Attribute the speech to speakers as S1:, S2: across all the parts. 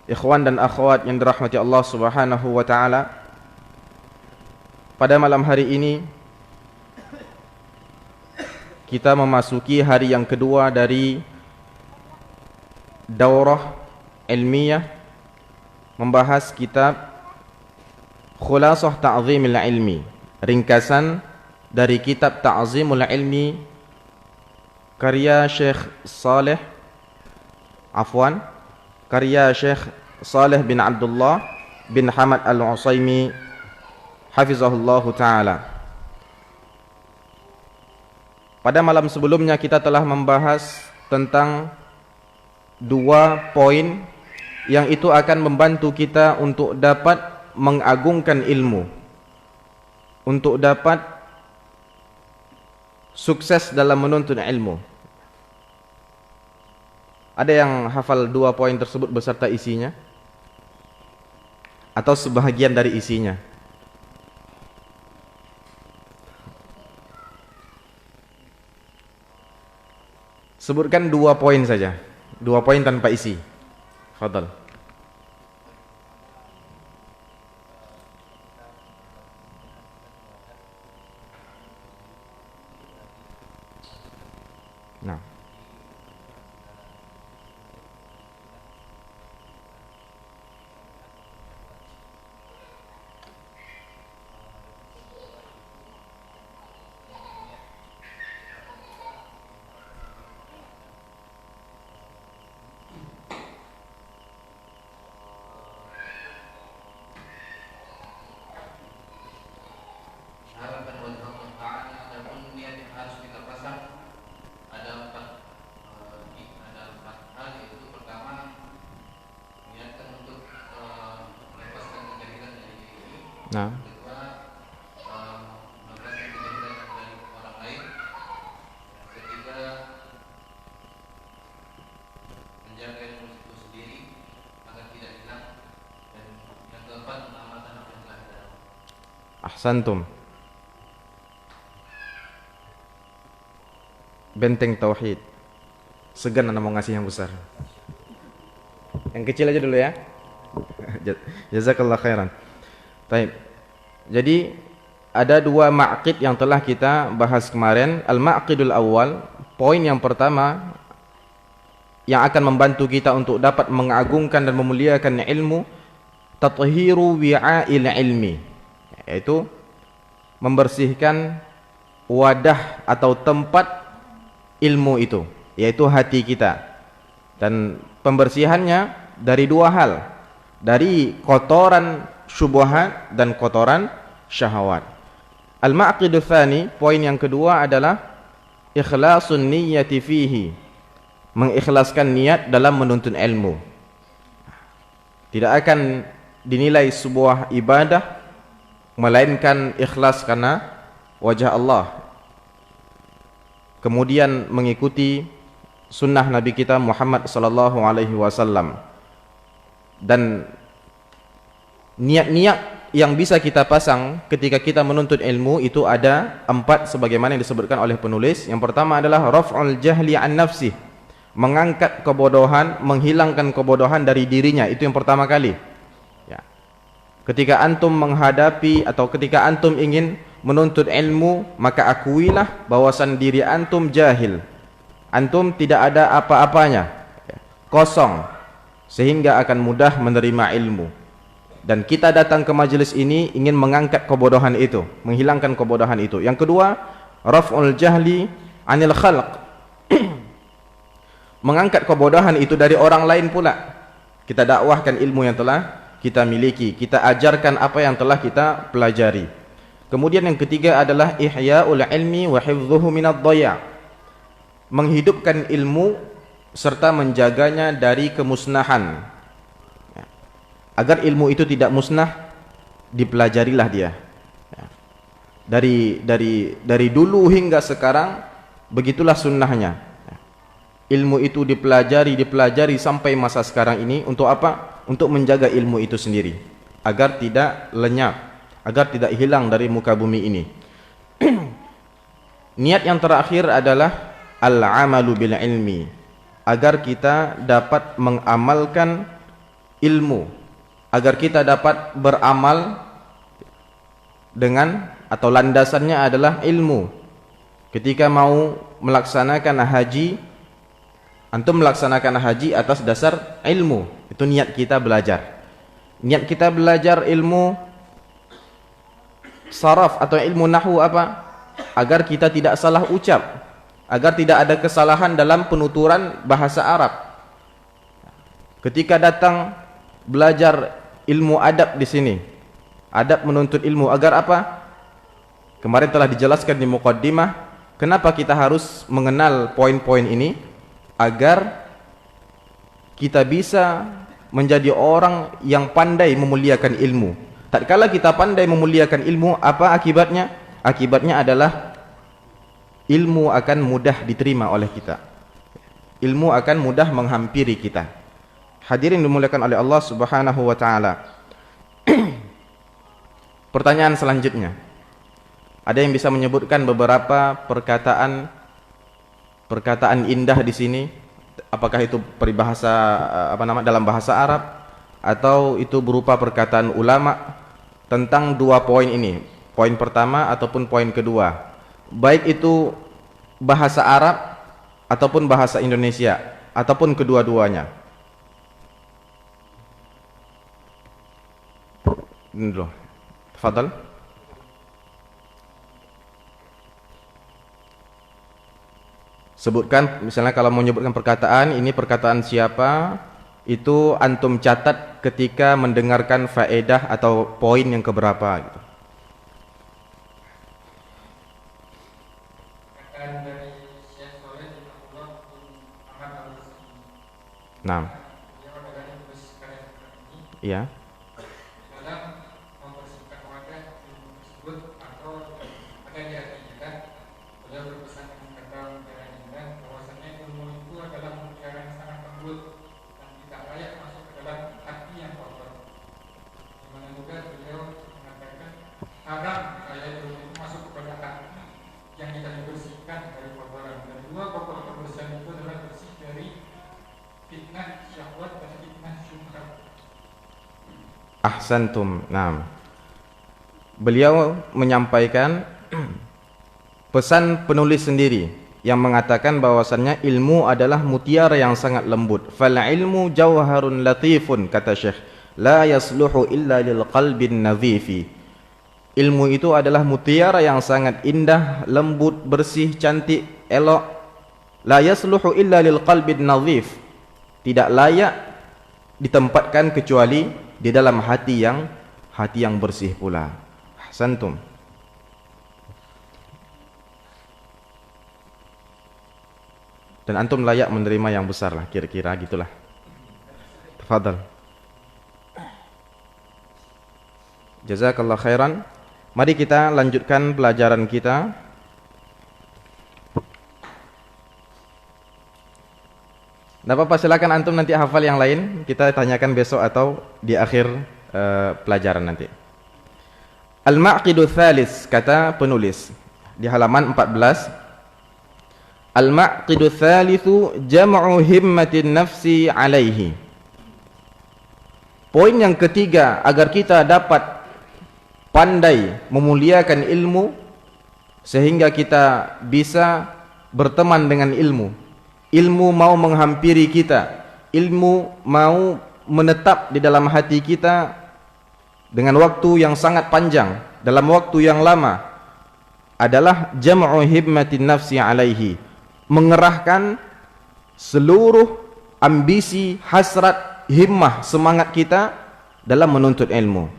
S1: Ikhwan dan akhwat yang dirahmati Allah Subhanahu wa taala, pada malam hari ini kita memasuki hari yang kedua dari daurah ilmiah membahas kitab Khulasah Ta'zimul Ilmi, ringkasan dari kitab Ta'zimul Ilmi karya Syekh Saleh bin Abdullah bin Hamad Al-Utsaimin hafizahullahu ta'ala. Pada malam sebelumnya kita telah membahas tentang dua poin yang itu akan membantu kita untuk dapat mengagungkan ilmu, untuk dapat sukses dalam menuntut ilmu. Ada yang hafal dua poin tersebut beserta isinya? Atau sebahagian dari isinya? Sebutkan dua poin saja. Dua poin tanpa isi. Fadal. Nah. Nah. Ahsantum. Benteng tauhid. Segan anda mau ngasih yang besar. Yang kecil aja dulu ya. Jazakallah khairan. Baik. Jadi ada dua ma'qid yang telah kita bahas kemarin. Al-ma'qidul awal, poin yang pertama yang akan membantu kita untuk dapat mengagungkan dan memuliakan ilmu, tathiru wi'a'il ilmi, yaitu membersihkan wadah atau tempat ilmu itu, yaitu hati kita. Dan pembersihannya dari dua hal, dari kotoran syubhat dan kotoran syahwat. Al-ma'qidu tsani, poin yang kedua adalah ikhlasun niyyati fihi, mengikhlaskan niat dalam menuntut ilmu. Tidak akan dinilai sebuah ibadah melainkan ikhlas karena wajah Allah, kemudian mengikuti sunnah Nabi kita Muhammad sallallahu alaihi wasallam. Dan niat-niat yang bisa kita pasang ketika kita menuntut ilmu itu ada 4 sebagaimana yang disebutkan oleh penulis. Yang pertama adalah raf'ul jahli an nafsi, mengangkat kebodohan, menghilangkan kebodohan dari dirinya. Itu yang pertama kali ya. Ketika antum menghadapi atau ketika antum ingin menuntut ilmu, maka akuilah bahwasan diri antum jahil, antum tidak ada apa-apanya, kosong, sehingga akan mudah menerima ilmu. Dan kita datang ke majelis ini ingin mengangkat kebodohan itu, menghilangkan kebodohan itu. Yang kedua, raf'ul jahli anil khalq, mengangkat kebodohan itu dari orang lain pula. Kita dakwahkan ilmu yang telah kita miliki, kita ajarkan apa yang telah kita pelajari. Kemudian yang ketiga adalah ihya'ul ilmi wa hifdhuhu minad dhaya', menghidupkan ilmu serta menjaganya dari kemusnahan. Agar ilmu itu tidak musnah, dipelajarilah dia. Dari dulu hingga sekarang begitulah sunnahnya. Ilmu itu dipelajari sampai masa sekarang ini. Untuk apa? Untuk menjaga ilmu itu sendiri, agar tidak lenyap, agar tidak hilang dari muka bumi ini. Niat yang terakhir adalah al-amalu bil ilmi, agar kita dapat mengamalkan ilmu, agar kita dapat beramal dengan, atau landasannya adalah ilmu. Ketika mau melaksanakan haji, antum melaksanakan haji atas dasar ilmu. Itu niat kita belajar. Niat kita belajar ilmu saraf atau ilmu nahwu apa? Agar kita tidak salah ucap, agar tidak ada kesalahan dalam penuturan bahasa Arab. Ketika datang belajar ilmu adab di sini, adab menuntut ilmu agar apa? Kemarin telah dijelaskan di muqaddimah, kenapa kita harus mengenal poin-poin ini, agar kita bisa menjadi orang yang pandai memuliakan ilmu. Tatkala kita pandai memuliakan ilmu, apa akibatnya? Akibatnya adalah ilmu akan mudah diterima oleh kita. Ilmu akan mudah menghampiri kita. Hadirin dimuliakan oleh Allah Subhanahu wa taala. Pertanyaan selanjutnya. Ada yang bisa menyebutkan beberapa perkataan indah di sini? Apakah itu peribahasa dalam bahasa Arab, atau itu berupa perkataan ulama tentang dua poin ini, poin pertama ataupun poin kedua, baik itu bahasa Arab ataupun bahasa Indonesia ataupun kedua-duanya? Ini dulu. Tafadhal. Sebutkan, misalnya kalau mau menyebutkan perkataan, ini perkataan siapa, itu antum catat ketika mendengarkan faedah atau poin yang keberapa gitu. Nah, iya. Ahsantum. Nah, beliau menyampaikan pesan penulis sendiri yang mengatakan bahwasannya ilmu adalah mutiara yang sangat lembut. Fal ilmu jawharun latifun, kata Syekh, la yasluhu illa lil qalbin nadhifi. Ilmu itu adalah mutiara yang sangat indah, lembut, bersih, cantik, elok. La yasluhu illa lil qalbin nadhif. Tidak layak ditempatkan kecuali di dalam hati yang bersih pula. Ahsantum. Dan antum layak menerima yang besar lah, kira-kira gitulah. Tafadhal. Jazakallah khairan. Mari kita lanjutkan pelajaran kita. Tidak apa-apa, silakan antum nanti hafal yang lain, kita tanyakan besok atau di akhir pelajaran nanti. Al-Maqidu Thalis, kata penulis di halaman 14. Al-Maqidu Thalithu jam'u himmatin nafsi alaihi. Poin yang ketiga, agar kita dapat pandai memuliakan ilmu sehingga kita bisa berteman dengan ilmu. Ilmu mau menghampiri kita, ilmu mau menetap di dalam hati kita dengan waktu yang sangat panjang, dalam waktu yang lama, adalah jam'u himmatin nafsi alaihi, mengerahkan seluruh ambisi, hasrat, himmah, semangat kita dalam menuntut ilmu.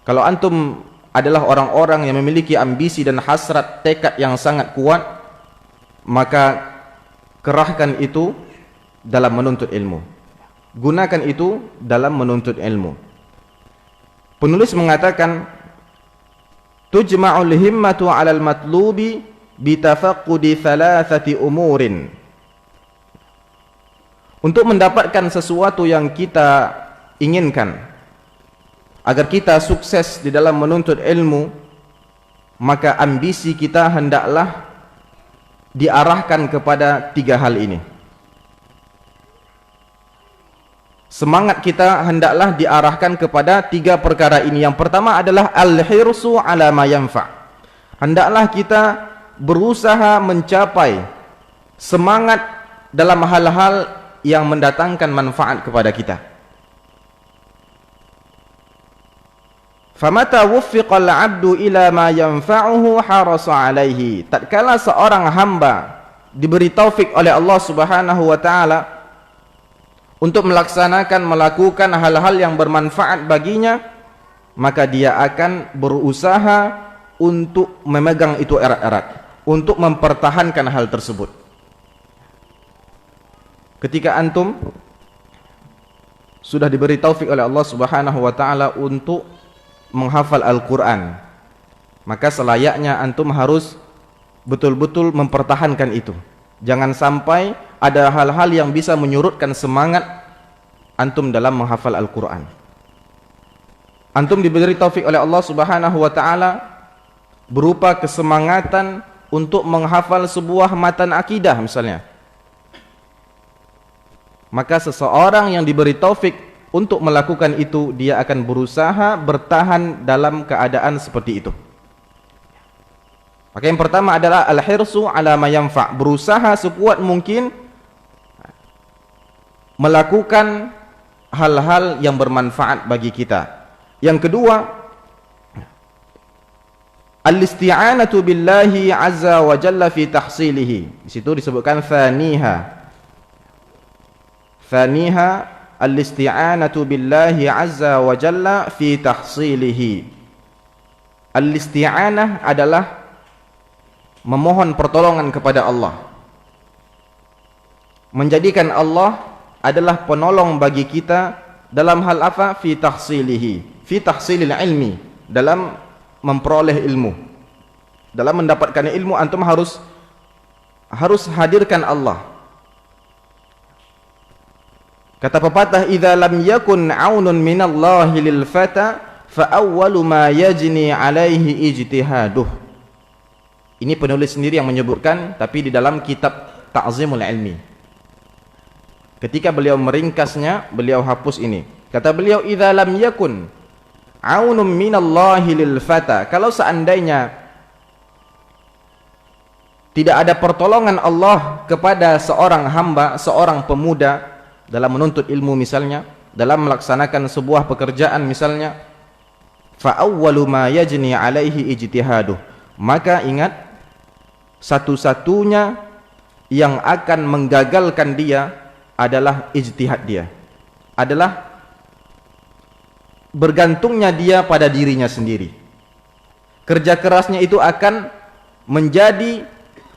S1: Kalau antum adalah orang-orang yang memiliki ambisi dan hasrat, tekad yang sangat kuat, maka kerahkan itu dalam menuntut ilmu. Gunakan itu dalam menuntut ilmu. Penulis mengatakan, tujma'ul himmatu 'alal matlubi bitafaqqudi thalathati umurin. Untuk mendapatkan sesuatu yang kita inginkan, agar kita sukses di dalam menuntut ilmu, maka ambisi kita hendaklah diarahkan kepada tiga hal ini. semangat kita hendaklah diarahkan kepada 3 perkara ini. Yang pertama adalah al-hirsu ala ma yanfa'. Hendaklah kita berusaha mencapai semangat dalam hal-hal yang mendatangkan manfaat kepada kita. Famata wuffiqal 'abdu ila ma yanfa'uhu harasa 'alaihi. Tatkala seorang hamba diberi taufik oleh Allah Subhanahu wa taala untuk melakukan hal-hal yang bermanfaat baginya, maka dia akan berusaha untuk memegang itu erat-erat, untuk mempertahankan hal tersebut. Ketika antum sudah diberi taufik oleh Allah Subhanahu wa taala untuk menghafal Al-Qur'an, maka selayaknya antum harus betul-betul mempertahankan itu. Jangan sampai ada hal-hal yang bisa menyurutkan semangat antum dalam menghafal Al-Qur'an. Antum diberi taufik oleh Allah Subhanahu wa taala berupa kesemangatan untuk menghafal sebuah matan akidah misalnya. Maka seseorang yang diberi taufik untuk melakukan itu, dia akan berusaha bertahan dalam keadaan seperti itu. Maka yang pertama adalah al-hirsu ala ma yanfa', berusaha sekuat mungkin melakukan hal-hal yang bermanfaat bagi kita. Yang kedua, al-isti'anatu billahi azza wa jalla fi tahsilihi. Di situ disebutkan Thaniha al-isti'anatu billahi azza wa jalla fi tahsilihi. Al-isti'anah adalah memohon pertolongan kepada Allah, menjadikan Allah adalah penolong bagi kita dalam hal apa? Fi tahsilihi, fi tahsilil ilmi, dalam memperoleh ilmu. Dalam mendapatkan ilmu antum harus hadirkan Allah. Kata pepatah, idza lam yakun aunun minallahi lil fata fa awwalu ma yajni alaihi ijtihaduh. Ini penulis sendiri yang menyebutkan, tapi di dalam kitab Ta'zimul Ilmi. Ketika beliau meringkasnya, beliau hapus ini. Kata beliau, idza lam yakun aunun minallahi lil fata, kalau seandainya tidak ada pertolongan Allah kepada seorang hamba, seorang pemuda dalam menuntut ilmu misalnya, dalam melaksanakan sebuah pekerjaan misalnya, fa awwalu ma yajni alaihi ijtihaduh, maka ingat, satu-satunya yang akan menggagalkan dia adalah ijtihad dia, adalah bergantungnya dia pada dirinya sendiri. Kerja kerasnya itu akan menjadi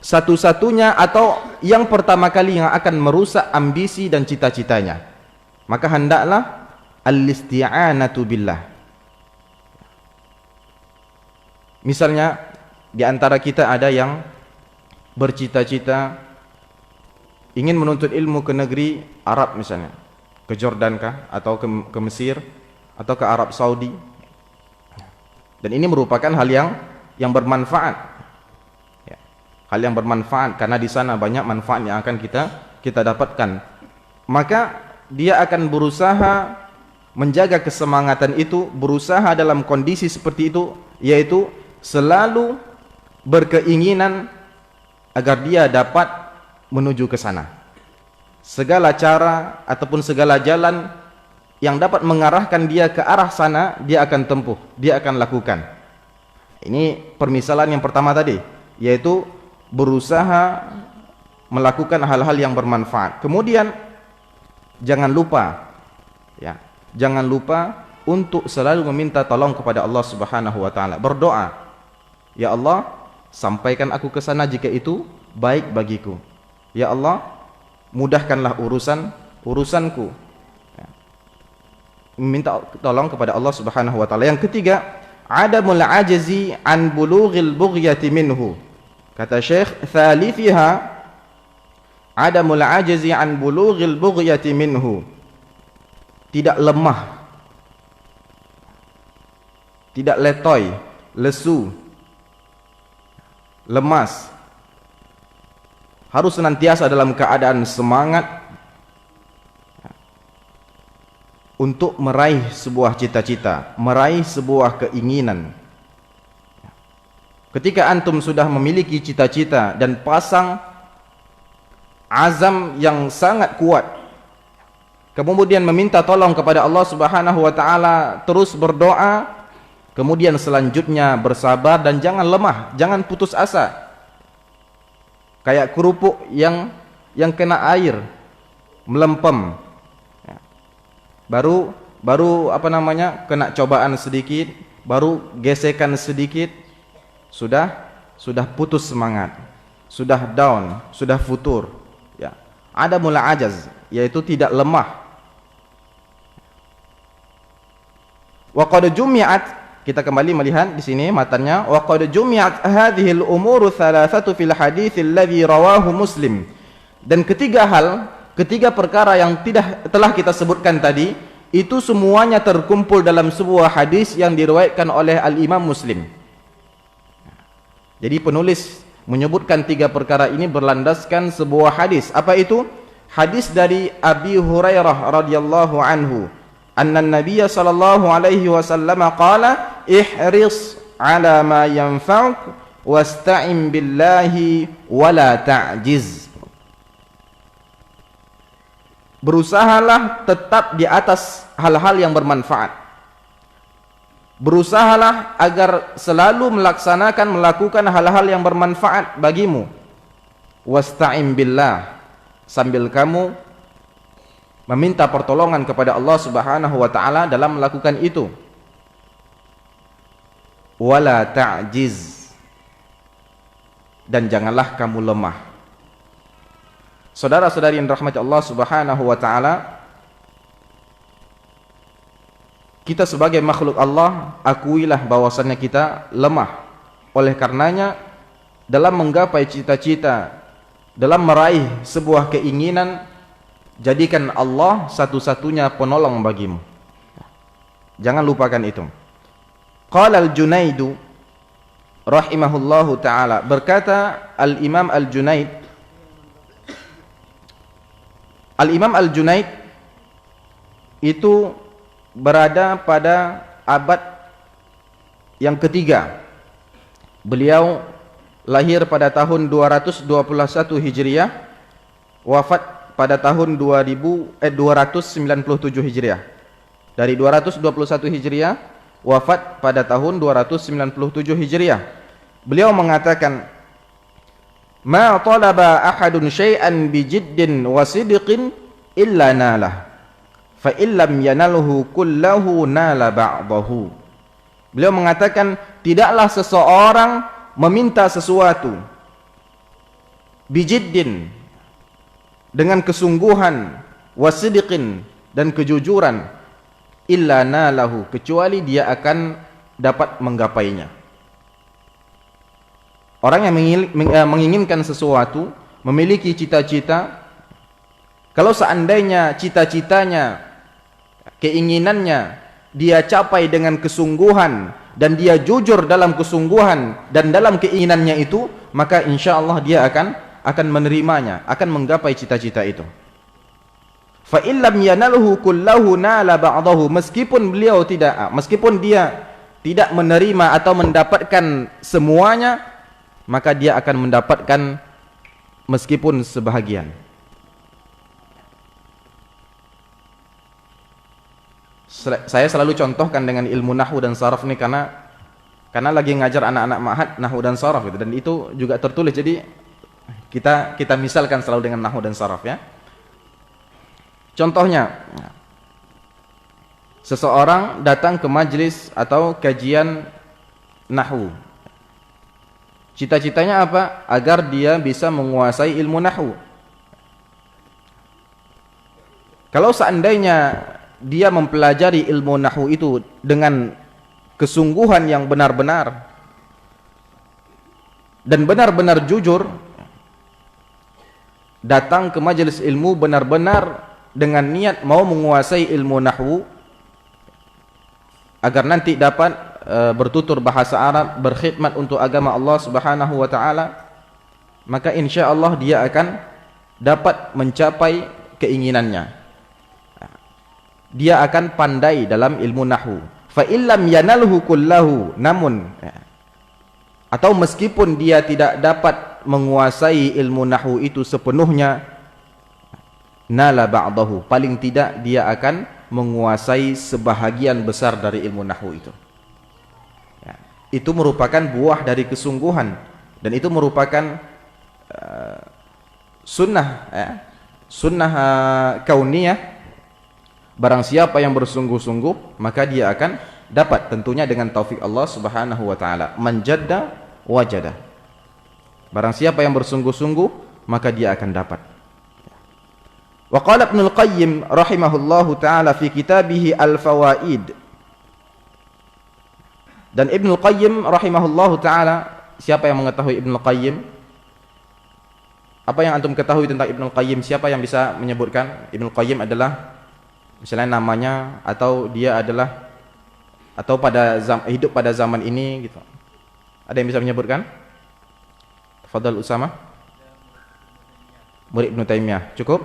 S1: satu-satunya atau yang pertama kali yang akan merusak ambisi dan cita-citanya. Maka hendaklah al-isti'anatu billah. Misalnya di antara kita ada yang bercita-cita ingin menuntut ilmu ke negeri Arab misalnya, ke Jordan kah, atau ke Mesir, atau ke Arab Saudi. Dan ini merupakan hal yang bermanfaat. Hal yang bermanfaat, karena di sana banyak manfaat yang akan kita dapatkan. Maka dia akan berusaha menjaga kesemangatan itu, berusaha dalam kondisi seperti itu, yaitu selalu berkeinginan agar dia dapat menuju ke sana. Segala cara ataupun segala jalan yang dapat mengarahkan dia ke arah sana, dia akan tempuh, dia akan lakukan. Ini permisalan yang pertama tadi, yaitu berusaha melakukan hal-hal yang bermanfaat. Kemudian jangan lupa, ya, jangan lupa untuk selalu meminta tolong kepada Allah Subhanahu wa taala. Berdoa, ya Allah, sampaikan aku ke sana jika itu baik bagiku. Ya Allah, mudahkanlah urusanku. Ya. Meminta tolong kepada Allah Subhanahu wa taala. Yang ketiga, adamul ajzi an bulughil bughyati minhu. Kata Syekh, thalithiha adamul ajzi an bulughil bughyati minhu. Tidak lemah, tidak letoy, lesu, lemas. Harus senantiasa dalam keadaan semangat untuk meraih sebuah cita-cita, meraih sebuah keinginan. Ketika antum sudah memiliki cita-cita dan pasang azam yang sangat kuat, kemudian meminta tolong kepada Allah Subhanahu wa taala, terus berdoa, kemudian selanjutnya bersabar dan jangan lemah, jangan putus asa. Kayak kerupuk yang kena air, melempem. Baru kena cobaan sedikit, baru gesekan sedikit, sudah putus semangat, sudah down, sudah futur. Ya, ada mula ajaz, yaitu tidak lemah. Wa qad jumi'at, kita kembali melihat di sini matanya, wa qad jumi'at hadhihi al-umuru thalathatu fil hadits alladhi rawahu Muslim. Dan ketiga perkara yang telah kita sebutkan tadi, itu semuanya terkumpul dalam sebuah hadis yang diriwayatkan oleh Al-Imam Muslim. Jadi penulis menyebutkan 3 perkara ini berlandaskan sebuah hadis. Apa itu? Hadis dari Abi Hurairah radhiyallahu anhu, anna Nabiy sallallahu alaihi wasallam qala, ihris ala ma yanfa'uk wasta'in billahi wala ta'jiz. Berusahalah tetap di atas hal-hal yang bermanfaat. Berusahalah agar selalu melakukan hal-hal yang bermanfaat bagimu. Wasta'in billah, sambil kamu meminta pertolongan kepada Allah Subhanahu wa taala dalam melakukan itu. Wala ta'jiz, dan janganlah kamu lemah. Saudara-saudari yang dirahmati Allah Subhanahu wa taala, kita sebagai makhluk Allah, akuilah bahwasannya kita lemah. Oleh karenanya, dalam menggapai cita-cita, dalam meraih sebuah keinginan, jadikan Allah satu-satunya penolong bagimu. Jangan lupakan itu. Qala al-Junaidu rahimahullahu ta'ala, berkata Al-Imam Al-Junaid, Al-Imam Al-Junaid itu berada pada abad yang ketiga. Beliau lahir pada tahun 221 Hijriah, wafat pada tahun 297 Hijriah. Dari 221 Hijriah, wafat pada tahun 297 Hijriah. Beliau mengatakan, ma talaba ahadun syai'an bijiddin wa sidqin illa nalah, fa illam yanalhu kullahu nala ba'dahu. Beliau mengatakan, tidaklah seseorang meminta sesuatu bijiddin, dengan kesungguhan, wasidqin, dan kejujuran, illa nalahu, kecuali dia akan dapat menggapainya. Orang yang menginginkan sesuatu, memiliki cita-cita, kalau seandainya cita-citanya, keinginannya dia capai dengan kesungguhan dan dia jujur dalam kesungguhan dan dalam keinginannya itu, maka insya Allah dia akan menerimanya, akan menggapai cita-cita itu. Fa illam yanalhu kullahu nala ba'dahu, meskipun dia tidak menerima atau mendapatkan semuanya, maka dia akan mendapatkan meskipun sebahagian. Saya selalu contohkan dengan ilmu nahwu dan saraf ini karena lagi ngajar anak-anak ma'had nahwu dan saraf gitu, dan itu juga tertulis, jadi kita misalkan selalu dengan nahwu dan saraf ya. Contohnya, seseorang datang ke majelis atau kajian nahwu. Cita-citanya apa? Agar dia bisa menguasai ilmu nahwu. Kalau seandainya dia mempelajari ilmu nahwu itu dengan kesungguhan yang benar-benar dan benar-benar jujur, datang ke majelis ilmu benar-benar dengan niat mau menguasai ilmu nahwu agar nanti dapat bertutur bahasa Arab, berkhidmat untuk agama Allah Subhanahu wa taala, maka insya Allah dia akan dapat mencapai keinginannya. dia akan pandai dalam ilmu nahwu. Fa illam yanalhu kullahu, namun atau meskipun dia tidak dapat menguasai ilmu nahwu itu sepenuhnya, nala ba'dahu, paling tidak dia akan menguasai sebahagian besar dari ilmu nahwu itu. Itu merupakan buah dari kesungguhan, dan itu merupakan sunnah sunnah kauniyah. Barang siapa yang bersungguh-sungguh, maka dia akan dapat, tentunya dengan taufik Allah Subhanahu wa taala. Man jadda wajada. Barang siapa yang bersungguh-sungguh, maka dia akan dapat. Wa qala Ibnu Al-Qayyim rahimahullahu taala fi kitabih Al-Fawaid. Dan Ibnu Al-Qayyim rahimahullahu taala, siapa yang mengetahui Ibnu Al-Qayyim? Apa yang antum ketahui tentang Ibnu Al-Qayyim? Siapa yang bisa menyebutkan? Ibnu Al-Qayyim adalah, misalnya namanya, atau dia adalah, atau hidup pada zaman ini gitu. Ada yang bisa menyebutkan? Tafadhal Usama. Murid Ibnu Taimiyah. Cukup?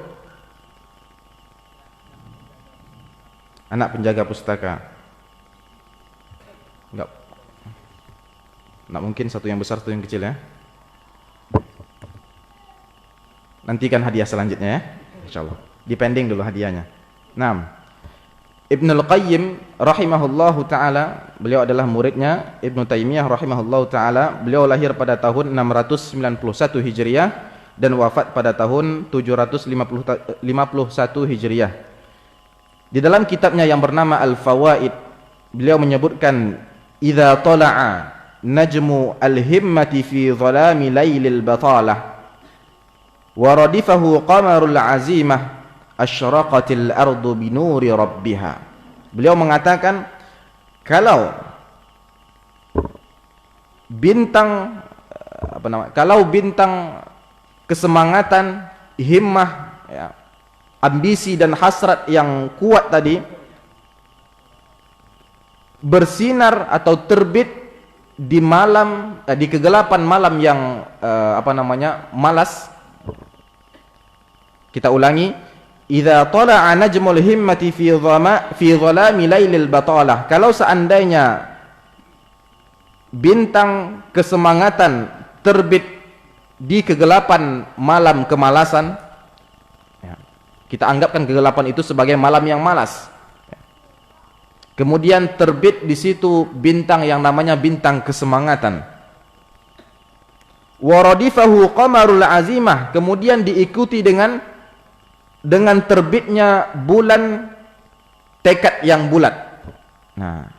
S1: Anak penjaga pustaka. Enggak. Enggak mungkin satu yang besar, satu yang kecil ya. Nantikan hadiah selanjutnya ya, insyaallah. Dipending dulu hadiahnya. Nah, Ibnu Al-Qayyim rahimahullahu taala, beliau adalah muridnya Ibnu Taimiyah rahimahullahu taala. Beliau lahir pada tahun 691 Hijriah dan wafat pada tahun 751 Hijriah. Di dalam kitabnya yang bernama Al-Fawaid, beliau menyebutkan, idza tala'a najmu al-himmati fi dhalami lailil batalah wa radifahu qamarul azimah asyraqatil ardu binuri rabbiha. Beliau mengatakan, kalau bintang kalau bintang kesemangatan, himmah ya, ambisi dan hasrat yang kuat tadi bersinar atau terbit di malam, di kegelapan malam yang malas. Kita ulangi, idza tala'a najmul himmati fi dhalami lailil batalah. Kalau seandainya bintang kesemangatan terbit di kegelapan malam kemalasan, ya, kita anggapkan kegelapan itu sebagai malam yang malas. Kemudian terbit di situ bintang yang namanya bintang kesemangatan. Wa radifahu qamarul azimah, kemudian diikuti dengan terbitnya bulan tekad yang bulat. Nah,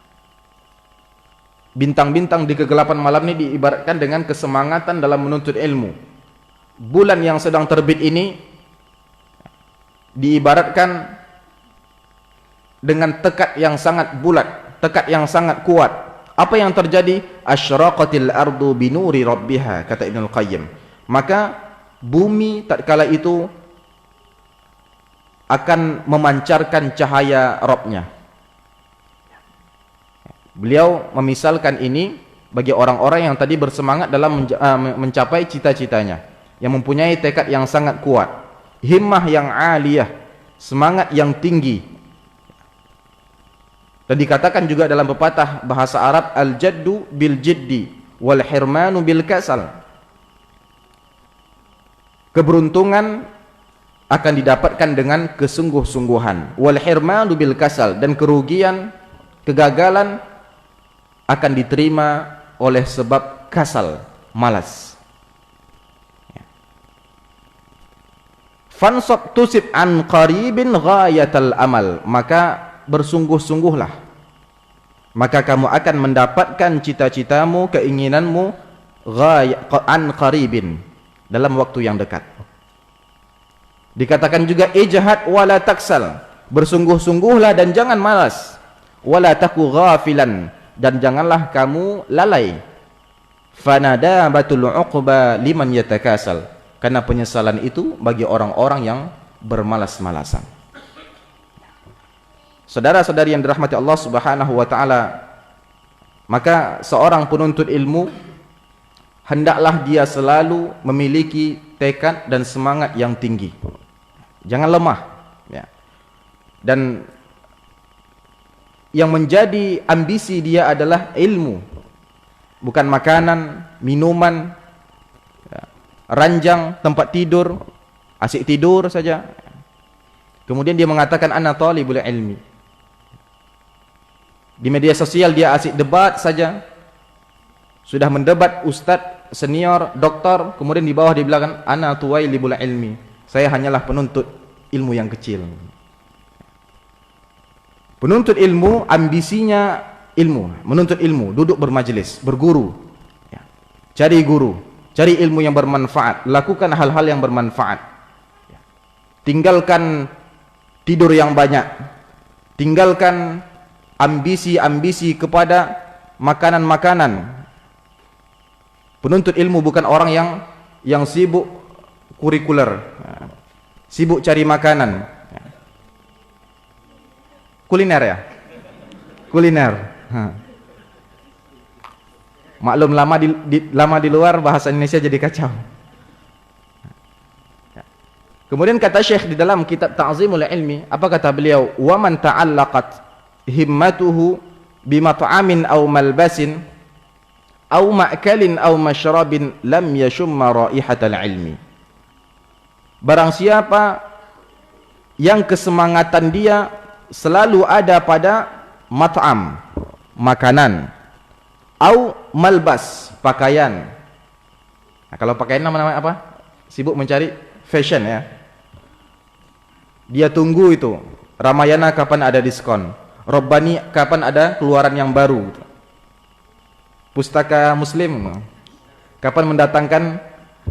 S1: bintang-bintang di kegelapan malam ini diibaratkan dengan kesemangatan dalam menuntut ilmu. Bulan yang sedang terbit ini diibaratkan dengan tekad yang sangat bulat, tekad yang sangat kuat. Apa yang terjadi? Asyraqatil ardu binuri rabbiha, kata Ibnu Al-Qayyim. Maka bumi tatkala itu akan memancarkan cahaya Rabbnya. Beliau memisalkan ini bagi orang-orang yang tadi bersemangat dalam mencapai cita-citanya, yang mempunyai tekad yang sangat kuat, himmah yang aliyah, semangat yang tinggi. Dan dikatakan juga dalam pepatah bahasa Arab, al-jaddu bil jiddi wal hirmanu bil kasal. Keberuntungan akan didapatkan dengan kesungguh-sungguhan, wal hirmanu bil kasal, dan kerugian, kegagalan akan diterima oleh sebab kasal, malas. Fansab tusib an qaribin ghayatal amal, maka bersungguh-sungguhlah, maka kamu akan mendapatkan cita-citamu, keinginanmu, an qaribin, dalam waktu yang dekat. Dikatakan juga ijhad wala taksal, bersungguh-sungguhlah dan jangan malas, wala taku ghafilan, dan janganlah kamu lalai. Fanadabatul uqba liman yatakasal, karena penyesalan itu bagi orang-orang yang bermalas-malasan. Saudara-saudari yang dirahmati Allah Subhanahu wa taala, maka seorang penuntut ilmu hendaklah dia selalu memiliki tekad dan semangat yang tinggi. Jangan lemah ya. Dan yang menjadi ambisi dia adalah ilmu, bukan makanan, minuman, ranjang, tempat tidur, asik tidur saja. Kemudian dia mengatakan ana talibul ilmi. Di media sosial dia asik debat saja. Sudah mendebat ustadz, senior, doktor, kemudian di bawah dia bilang ana tuwailibul ilmi. Saya hanyalah penuntut ilmu yang kecil. Penuntut ilmu ambisinya ilmu, menuntut ilmu, duduk bermajelis, berguru. Cari guru, cari ilmu yang bermanfaat, lakukan hal-hal yang bermanfaat. Tinggalkan tidur yang banyak, tinggalkan ambisi-ambisi kepada makanan-makanan. Penuntut ilmu bukan orang yang sibuk kurikuler, sibuk cari makanan, kuliner ya, kuliner. Maklum lama di luar bahasa Indonesia jadi kacau. Kemudian kata Syekh di dalam kitab Ta'zimul Ilmi, apa kata beliau? Wa man ta'allaqat himmatuhu bimat'amin aw malbasin aw ma'kalin aw mashrabin lam yashumma raihatal ilmi. Barang siapa yang kesemangatan dia selalu ada pada mat'am, makanan, au malbas, pakaian. Nah, kalau pakaian namanya apa? Sibuk mencari fashion ya. Dia tunggu itu Ramayana kapan ada diskon, Robbani kapan ada keluaran yang baru, Pustaka Muslim kapan mendatangkan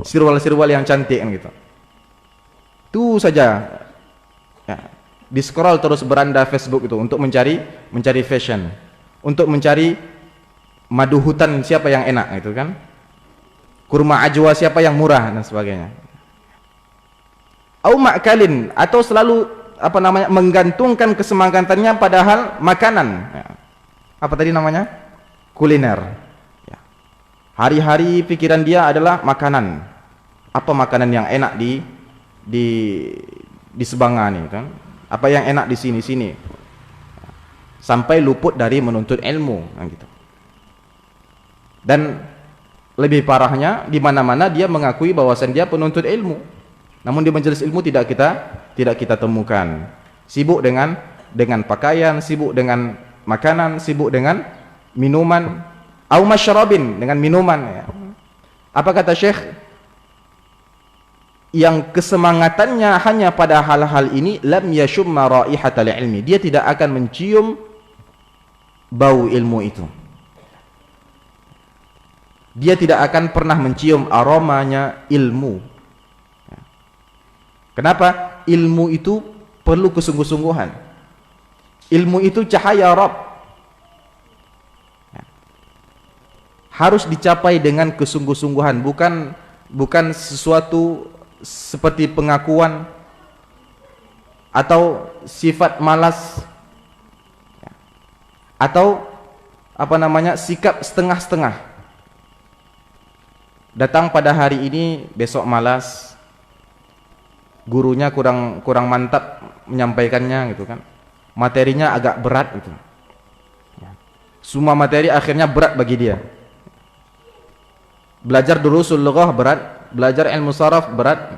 S1: sirwal-sirwal yang cantik kan gitu. Itu saja ya. Di scroll terus beranda Facebook itu untuk mencari fashion, untuk mencari madu hutan siapa yang enak gitu kan, kurma ajwa siapa yang murah dan sebagainya. Au ma'kalin, atau selalu menggantungkan kesemangatannya padahal makanan ya. Apa tadi namanya? Kuliner ya. Hari-hari pikiran dia adalah makanan. Apa makanan yang enak di Sebanga nih kan? Apa yang enak di sini sampai luput dari menuntut ilmu kan gitu. Dan lebih parahnya di mana-mana dia mengakui bahwasan dia penuntut ilmu, namun di majelis ilmu tidak kita temukan. Sibuk dengan pakaian, sibuk dengan makanan, sibuk dengan minuman, au masyrabin, dengan minuman ya. Apa kata Syekh? Yang kesemangatannya hanya pada hal-hal ini, lam yashumma raihatal ilmi, dia tidak akan mencium bau ilmu itu. Dia tidak akan pernah mencium aromanya ilmu. Kenapa? Ilmu itu perlu kesungguh-sungguhan. Ilmu itu cahaya Rabb. Harus dicapai dengan kesungguh-sungguhan, bukan sesuatu seperti pengakuan atau sifat malas atau sikap setengah-setengah. Datang pada hari ini, besok malas. Gurunya kurang mantap menyampaikannya gitu kan. Materinya agak berat gitu. Semua materi akhirnya berat bagi dia. Belajar durusul lughah berat, belajar ilmu saraf berat.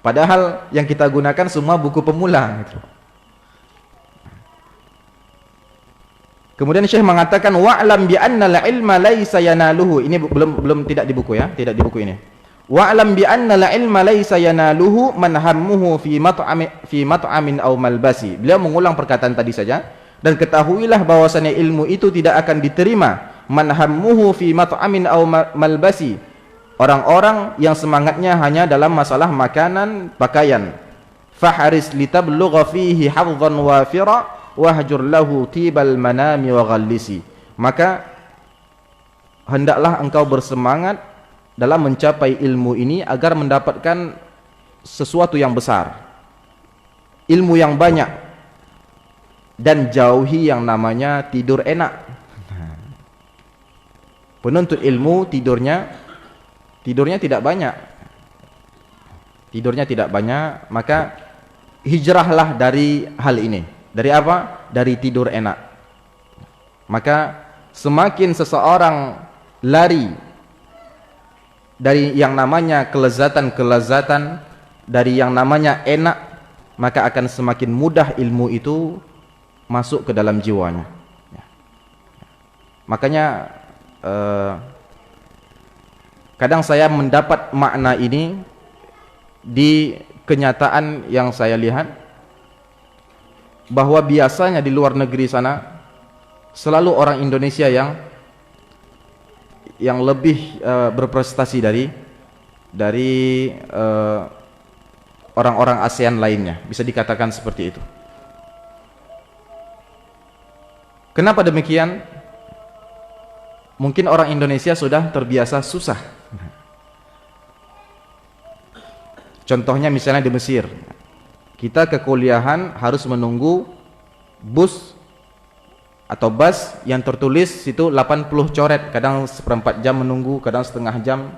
S1: Padahal yang kita gunakan semua buku pemula gitu. Kemudian Syekh mengatakan wa'lam bi anna al-ilma laysa yanaluhu. Ini belum tidak di buku ya, tidak di buku ini. Wa'lam bi anna al-ilma laysa yanaluhu man hammuhu fi mat'amin aw malbasi. Beliau mengulang perkataan tadi saja, dan ketahuilah bahwasannya ilmu itu tidak akan diterima man hammuhu fi mat'amin aw malbasi. Orang-orang yang semangatnya hanya dalam masalah makanan, pakaian. Faharis litablugha fihi hafdhan wafira wahjur lahu tibal manami wa ghallisi. Maka hendaklah engkau bersemangat dalam mencapai ilmu ini agar mendapatkan sesuatu yang besar, ilmu yang banyak, dan jauhi yang namanya tidur enak. Penuntut ilmu tidurnya tidak banyak, maka hijrahlah dari hal ini. Dari apa? Dari tidur enak. Maka semakin seseorang lari dari yang namanya kelezatan-kelezatan, dari yang namanya enak, maka akan semakin mudah ilmu itu masuk ke dalam jiwanya. Ya. Makanya kadang saya mendapat makna ini di kenyataan yang saya lihat, bahwa biasanya di luar negeri sana selalu orang Indonesia yang lebih berprestasi dari orang-orang ASEAN lainnya, bisa dikatakan seperti itu. Kenapa demikian? Mungkin orang Indonesia sudah terbiasa susah. Contohnya misalnya di Mesir, kita ke kuliahan harus menunggu bus atau bus yang tertulis situ 80 coret, kadang seperempat jam menunggu, kadang setengah jam.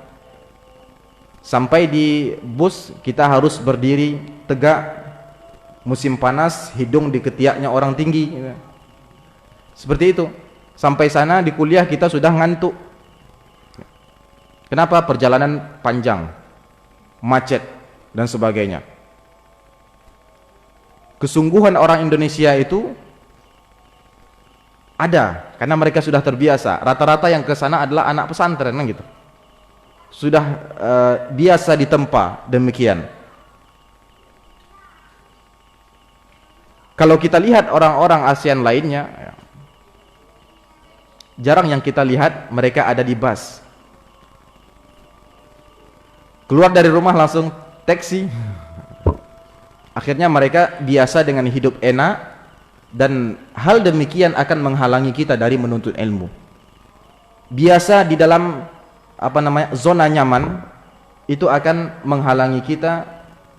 S1: Sampai di bus kita harus berdiri tegak, musim panas hidung di ketiaknya orang tinggi, seperti itu. Sampai sana di kuliah kita sudah ngantuk. Kenapa? Perjalanan panjang, macet dan sebagainya. Kesungguhan orang Indonesia itu ada karena mereka sudah terbiasa. Rata-rata yang ke sana adalah anak pesantren kan gitu. Sudah biasa ditempa demikian. Kalau kita lihat orang-orang ASEAN lainnya, jarang yang kita lihat mereka ada di bus. Keluar dari rumah langsung taksi. Akhirnya mereka biasa dengan hidup enak, dan hal demikian akan menghalangi kita dari menuntut ilmu. Biasa di dalam zona nyaman itu akan menghalangi kita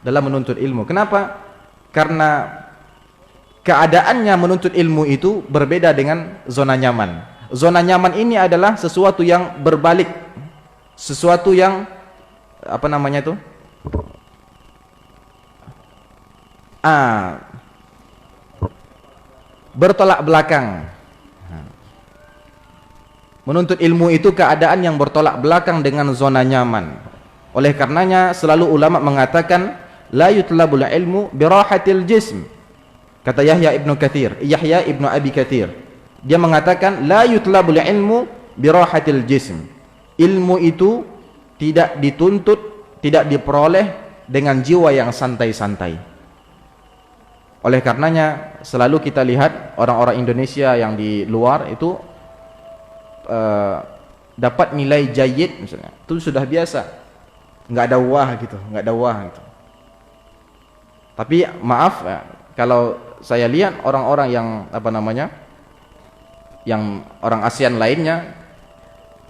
S1: dalam menuntut ilmu. Kenapa? Karena keadaannya menuntut ilmu itu berbeda dengan zona nyaman. Zona nyaman ini adalah sesuatu yang berbalik, sesuatu yang bertolak belakang. Menuntut ilmu itu keadaan yang bertolak belakang dengan zona nyaman. Oleh karenanya selalu ulama mengatakan la yutlabul ilmu birahatil jism. Kata Yahya ibnu Abi Katsir, dia mengatakan la yutlabul ilmu birahatil jism. Ilmu itu tidak dituntut, tidak diperoleh dengan jiwa yang santai-santai. Oleh karenanya selalu kita lihat orang-orang Indonesia yang di luar itu dapat nilai jayyid misalnya, itu sudah biasa, nggak ada wah gitu. Tapi maaf ya, kalau saya lihat orang-orang yang yang orang ASEAN lainnya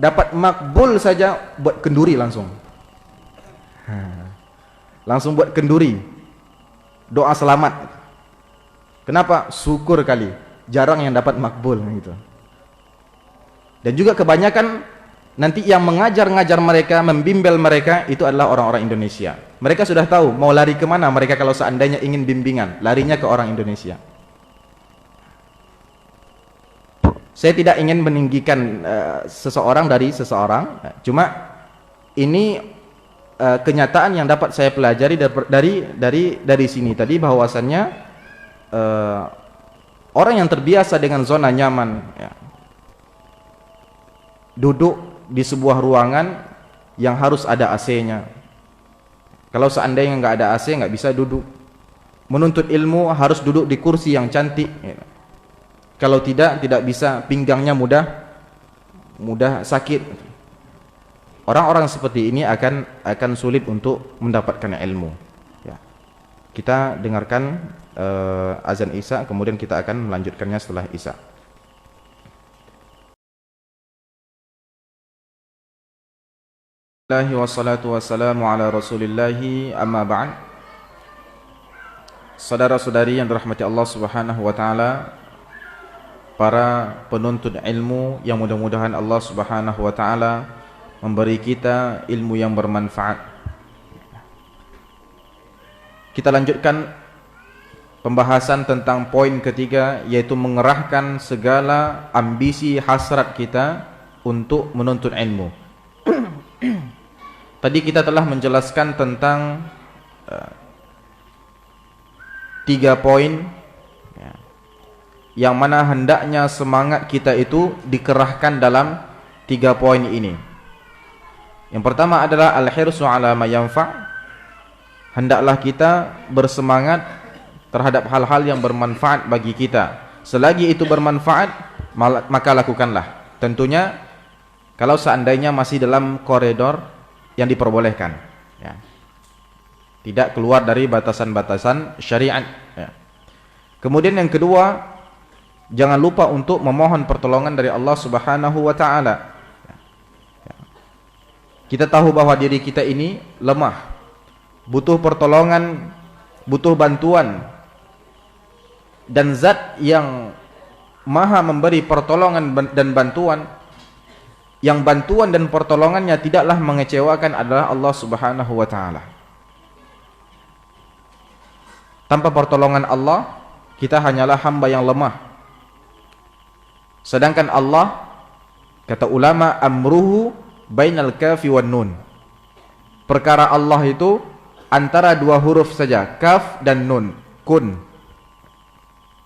S1: dapat makbul saja buat kenduri langsung buat kenduri, doa selamat. Kenapa? Syukur kali, jarang yang dapat makbul gitu. Dan juga kebanyakan nanti yang mengajar-ngajar mereka, membimbel mereka itu adalah orang-orang Indonesia. Mereka sudah tahu mau lari kemana mereka kalau seandainya ingin bimbingan, larinya ke orang Indonesia. Saya tidak ingin meninggikan seseorang dari seseorang, cuma ini kenyataan yang dapat saya pelajari dari sini tadi, bahwasannya orang yang terbiasa dengan zona nyaman, ya, duduk di sebuah ruangan yang harus ada AC-nya. Kalau seandainya nggak ada AC, nggak bisa duduk. Menuntut ilmu harus duduk di kursi yang cantik, ya. Kalau tidak bisa, pinggangnya mudah sakit. Orang-orang seperti ini akan sulit untuk mendapatkan ilmu, ya. Kita dengarkan azan Isya, kemudian kita akan melanjutkannya setelah Isya. Wassalatu wassalamu ala rasulillahi, amma ba'd. Saudara-saudari yang dirahmati Allah subhanahu wa ta'ala, para penuntut ilmu yang mudah-mudahan Allah subhanahu wa ta'ala memberi kita ilmu yang bermanfaat. Kita lanjutkan pembahasan tentang poin ketiga, yaitu mengerahkan segala ambisi hasrat kita untuk menuntut ilmu. Tadi kita telah menjelaskan tentang 3 poin, ya, yang mana hendaknya semangat kita itu dikerahkan dalam 3 poin ini. Yang pertama adalah al-hirsu ala ma yanfa'. Hendaklah kita bersemangat terhadap hal-hal yang bermanfaat bagi kita. Selagi itu bermanfaat, maka lakukanlah. Tentunya kalau seandainya masih dalam koridor yang diperbolehkan, ya. Tidak keluar dari batasan-batasan syariat, ya. Kemudian yang kedua, jangan lupa untuk memohon pertolongan dari Allah Subhanahu wa taala. Kita tahu bahwa diri kita ini lemah, butuh pertolongan, butuh bantuan, dan zat yang maha memberi pertolongan dan bantuan, yang bantuan dan pertolongannya tidaklah mengecewakan, adalah Allah Subhanahu wa taala. Tanpa pertolongan Allah, kita hanyalah hamba yang lemah. Sedangkan Allah, kata ulama, amruhu bainal kafi wan nun. Perkara Allah itu antara 2 huruf saja, kaf dan nun, kun.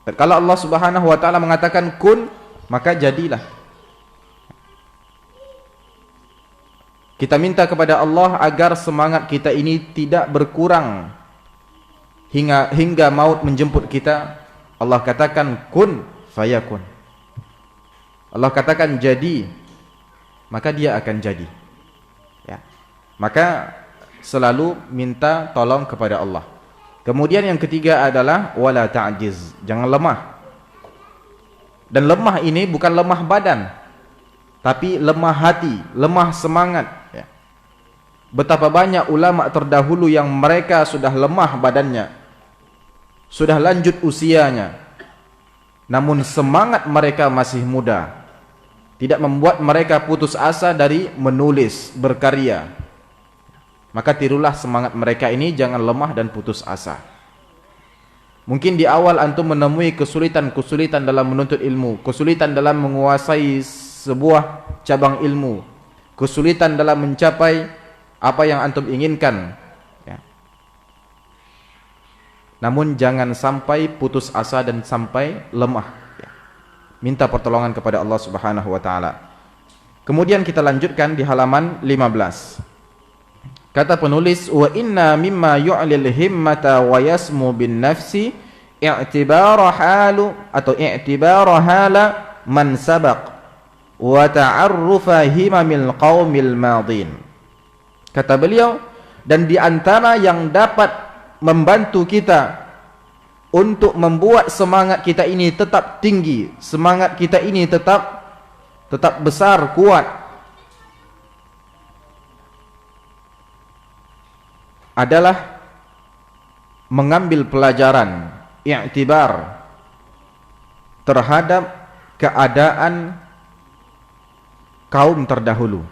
S1: Kalau Allah Subhanahu wa taala mengatakan kun, maka jadilah. Kita minta kepada Allah agar semangat kita ini tidak berkurang hingga maut menjemput kita. Allah katakan kun fayakun. Allah katakan jadi, maka dia akan jadi, ya. Maka selalu minta tolong kepada Allah. Kemudian yang ketiga adalah wala ta'jiz, jangan lemah. Dan lemah ini bukan lemah badan, tapi lemah hati, lemah semangat, ya. Betapa banyak ulama terdahulu yang mereka sudah lemah badannya, sudah lanjut usianya, namun semangat mereka masih muda, tidak membuat mereka putus asa dari menulis, berkarya. Maka tirulah semangat mereka ini, jangan lemah dan putus asa. Mungkin di awal antum menemui kesulitan-kesulitan dalam menuntut ilmu, kesulitan dalam menguasai sebuah cabang ilmu, kesulitan dalam mencapai apa yang antum inginkan, ya. Namun jangan sampai putus asa dan sampai lemah, ya. Minta pertolongan kepada Allah Subhanahu wa taala. Kemudian kita lanjutkan di halaman 15. Kata penulis, wa inna mimma yu'lil himmata wa yasmu bin nafsi i'tibara halu atau i'tibara hala man sabaq wa ta'arrufa himamil qaumil madin. Kata beliau, dan di antara yang dapat membantu kita untuk membuat semangat kita ini tetap tinggi, semangat kita ini tetap besar, kuat, adalah mengambil pelajaran, i'tibar terhadap keadaan kaum terdahulu.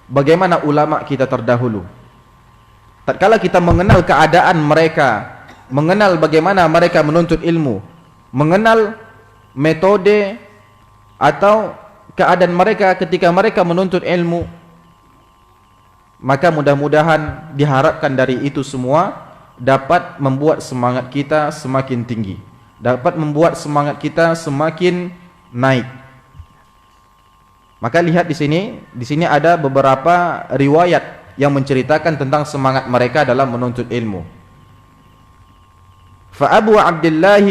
S1: Bagaimana ulama kita terdahulu? Tatkala kita mengenal keadaan mereka, mengenal bagaimana mereka menuntut ilmu, mengenal metode atau keadaan mereka ketika mereka menuntut ilmu, maka mudah-mudahan diharapkan dari itu semua dapat membuat semangat kita semakin tinggi, dapat membuat semangat kita semakin naik. Maka lihat di sini ada beberapa riwayat yang menceritakan tentang semangat mereka dalam menuntut ilmu. Fa Abu Abdullah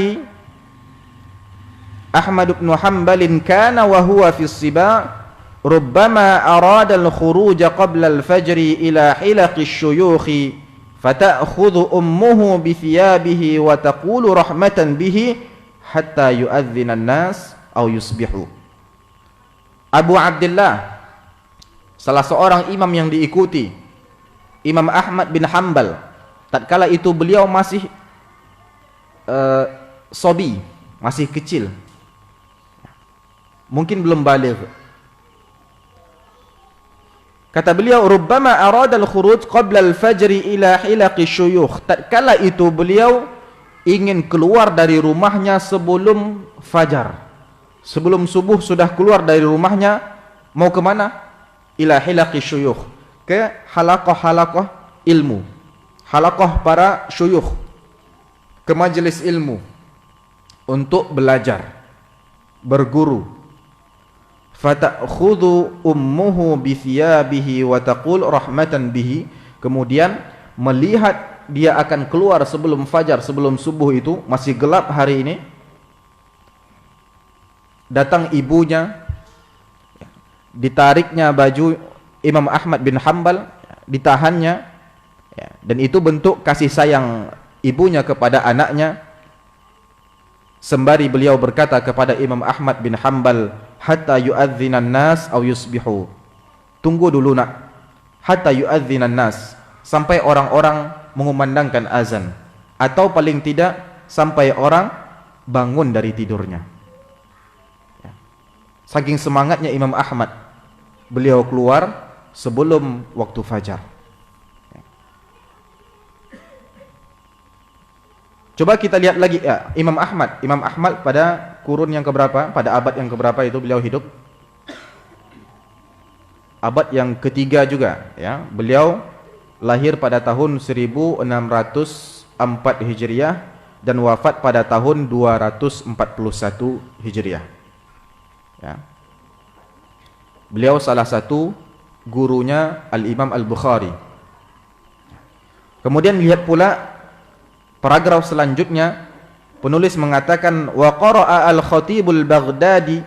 S1: Ahmad bin Hanbal kana wa huwa fi as-siba' ربما أراد الخروج قبل الفجر إلى حلق الشيوخ فتأخذ أمه بثيابه وتقول رحمة به حتى يؤذن الناس أو يصبحوا. Abu Abdullah, salah seorang imam yang diikuti Imam Ahmad bin Hanbal, tatkala itu beliau masih sobi, masih kecil, mungkin belum baligh. Kata beliau, rubbama arada al-khuruj qabla al-fajr ila hilaqi syuyukh. Tatkala itu beliau ingin keluar dari rumahnya sebelum fajar, sebelum subuh sudah keluar dari rumahnya, mau kemana? Ila hilaqi syuyukh, ke halaqah-halaqah ilmu, halaqah para syuyukh, ke majelis ilmu untuk belajar, berguru. Fata'khudhu ummuhu bi thiyabihi wa taqul rahmatan bihi, kemudian melihat dia akan keluar sebelum fajar, sebelum subuh itu masih gelap hari ini, datang ibunya, ditariknya baju Imam Ahmad bin Hanbal, ditahannya, dan itu bentuk kasih sayang ibunya kepada anaknya. Sembari beliau berkata kepada Imam Ahmad bin Hanbal, hatta yu'adzinan nas aw yusbihu, tunggu dulu nak, hatta yu'adzinan nas, sampai orang-orang mengumandangkan azan, atau paling tidak sampai orang bangun dari tidurnya. Saking semangatnya Imam Ahmad, beliau keluar sebelum waktu fajar. Coba kita lihat lagi ya, Imam Ahmad pada kurun yang keberapa, pada abad yang keberapa itu beliau hidup? Abad yang ketiga juga ya. Beliau lahir pada tahun 1604 Hijriah dan wafat pada tahun 241 Hijriah. Ya. Beliau salah satu gurunya Al-Imam Al-Bukhari. Kemudian lihat pula paragraf selanjutnya, penulis mengatakan wa qara'a al-Khatib al-Baghdadi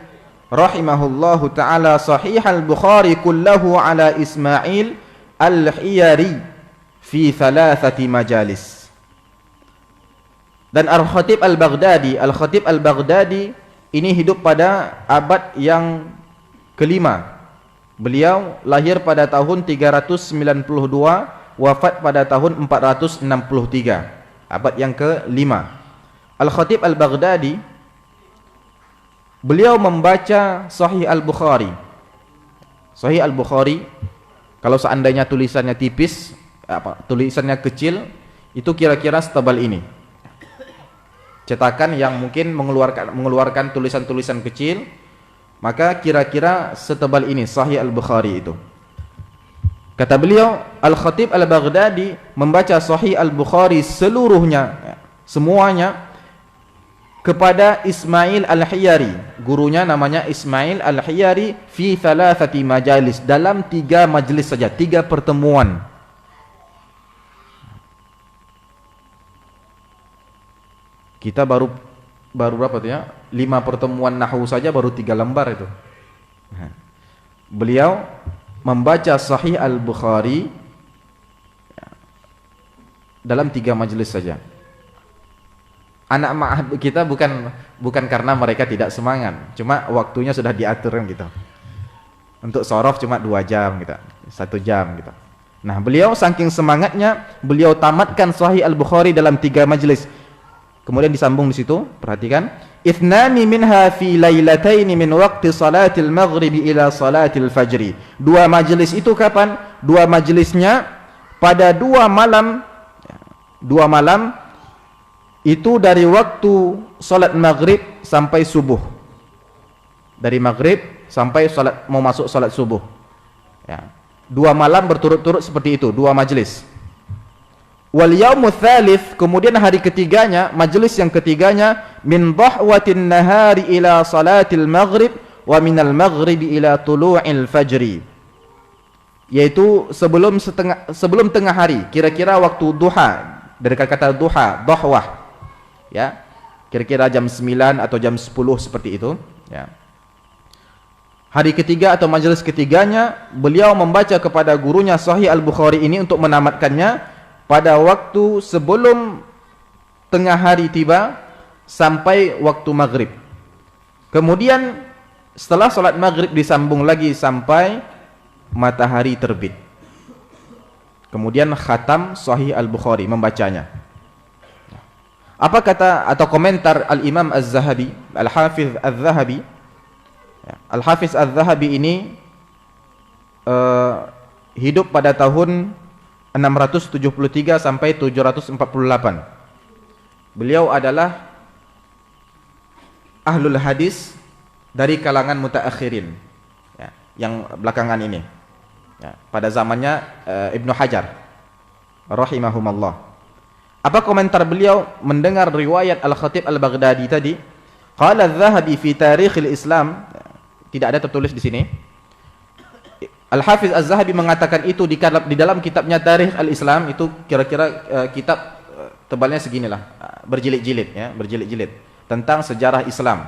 S1: rahimahullahu taala sahih al-Bukhari kullahu ala Ismail al-Hiyari fi thalathati majalis. Dan Al-Khatib Al-Baghdadi ini hidup pada abad yang kelima. Beliau lahir pada tahun 392, wafat pada tahun 463. Abad yang kelima. Al-Khatib Al-Baghdadi, beliau membaca Sahih Al-Bukhari. Sahih Al-Bukhari, kalau seandainya tulisannya tipis, tulisannya kecil, itu kira-kira setebal ini. Cetakan yang mungkin mengeluarkan tulisan-tulisan kecil, maka kira-kira setebal ini Sahih Al-Bukhari itu. Kata beliau, Al-Khatib Al-Baghdadi membaca Sahih Al-Bukhari seluruhnya, semuanya, kepada Ismail Al-Hiyari. Gurunya namanya Ismail Al-Hiyari fi thalathati majalis, dalam 3 majelis saja, 3 pertemuan. Kita baru berapa tuh ya? 5 pertemuan nahwu saja baru 3 lembar itu. Beliau membaca Sahih Al-Bukhari dalam 3 majelis saja. Anak ma'had kita bukan karena mereka tidak semangat, cuma waktunya sudah diatur kan gitu. Untuk sorof cuma 2 jam gitu, 1 jam gitu. Nah, beliau saking semangatnya, beliau tamatkan Sahih Al-Bukhari dalam 3 majelis. Kemudian disambung di situ, perhatikan, ithnani minha fi lailataini min waqti salatil maghribi ila salatil fajri. 2 majelis itu kapan? 2 majelisnya pada 2 malam. 2 malam itu dari waktu salat maghrib sampai subuh. Dari maghrib sampai mau masuk salat subuh. Ya. 2 malam berturut-turut seperti itu, 2 majelis. Wal yaumul tsalits, kemudian hari ketiganya, majelis yang ketiganya, min dhahwatin nahari ila salatil maghrib wa minal maghribi ila tulu'il fajri, yaitu sebelum tengah hari, kira-kira waktu duha, dari kata duha, dhahwah ya, kira-kira jam 9 atau jam 10 seperti itu ya. Hari ketiga atau majelis ketiganya, beliau membaca kepada gurunya Sahih Al-Bukhari ini untuk menamatkannya pada waktu sebelum tengah hari tiba sampai waktu maghrib. Kemudian setelah salat maghrib disambung lagi sampai matahari terbit. Kemudian khatam Sahih Al-Bukhari, membacanya. Apa kata atau komentar Al-Imam Az-Zahabi, Al-Hafiz Az-Zahabi? Al-Hafiz Az-Zahabi ini hidup pada tahun 673 sampai 748. Beliau adalah ahlul hadis dari kalangan mutaakhirin, ya, yang belakangan ini, ya, pada zamannya Ibnu Hajar rahimahumallah. Apa komentar beliau mendengar riwayat Al-Khatib Al-Baghdadi tadi? Qala adz-Dzahabi fi Tarikhil Islam, tidak ada tertulis di sini. Al-Hafiz Az-Zahabi mengatakan itu di dalam kitabnya Tarikh Al-Islam, itu kira-kira kitab tebalnya seginilah, berjilid-jilid, ya, berjilid-jilid tentang sejarah Islam.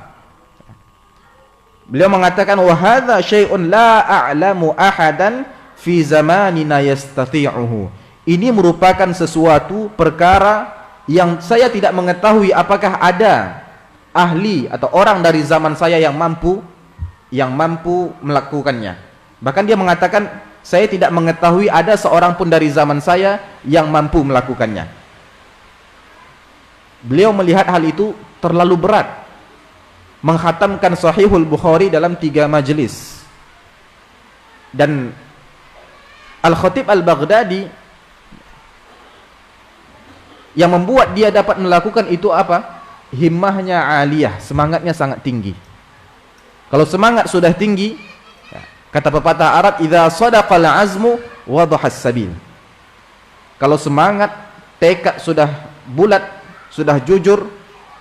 S1: Beliau mengatakan wa hadza syai'un la a'lamu ahadan fi zamanina yastati'uhu. Ini merupakan sesuatu perkara yang saya tidak mengetahui apakah ada ahli atau orang dari zaman saya yang mampu melakukannya. Bahkan dia mengatakan saya tidak mengetahui ada seorang pun dari zaman saya yang mampu melakukannya. Beliau melihat hal itu terlalu berat, menghatamkan Sahihul Bukhari dalam 3 majelis. Dan Al-Khatib Al-Baghdadi yang membuat dia dapat melakukan itu apa? Himmahnya aliyah, semangatnya sangat tinggi. Kalau semangat sudah tinggi, kata pepatah Arab, idza sadaqal azmu wadahas sabil. Kalau semangat, tekad sudah bulat, sudah jujur,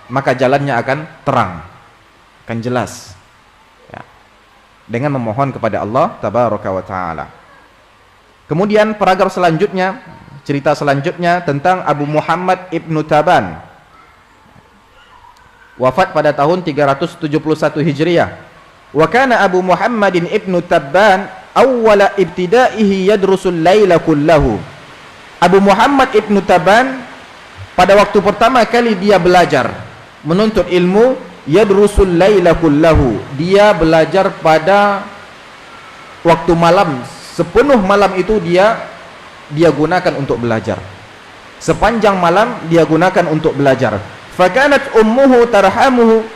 S1: maka jalannya akan terang, akan jelas, ya, dengan memohon kepada Allah tabaraka wa taala. Kemudian paragraf selanjutnya, cerita selanjutnya tentang Abu Muhammad Ibnu Taban, wafat pada tahun 371 Hijriah. Wa kana Abu Muhammadin Ibnu Taban awwala ibtidaihi yadrusul laila kullahu. Abu Muhammad Ibnu Taban pada waktu pertama kali dia belajar menuntut ilmu, yadrusul laila kullahu, dia belajar pada waktu malam, sepenuh malam itu dia gunakan untuk belajar. Sepanjang malam dia gunakan untuk belajar. Fakanat ummuhu tarhamuhu,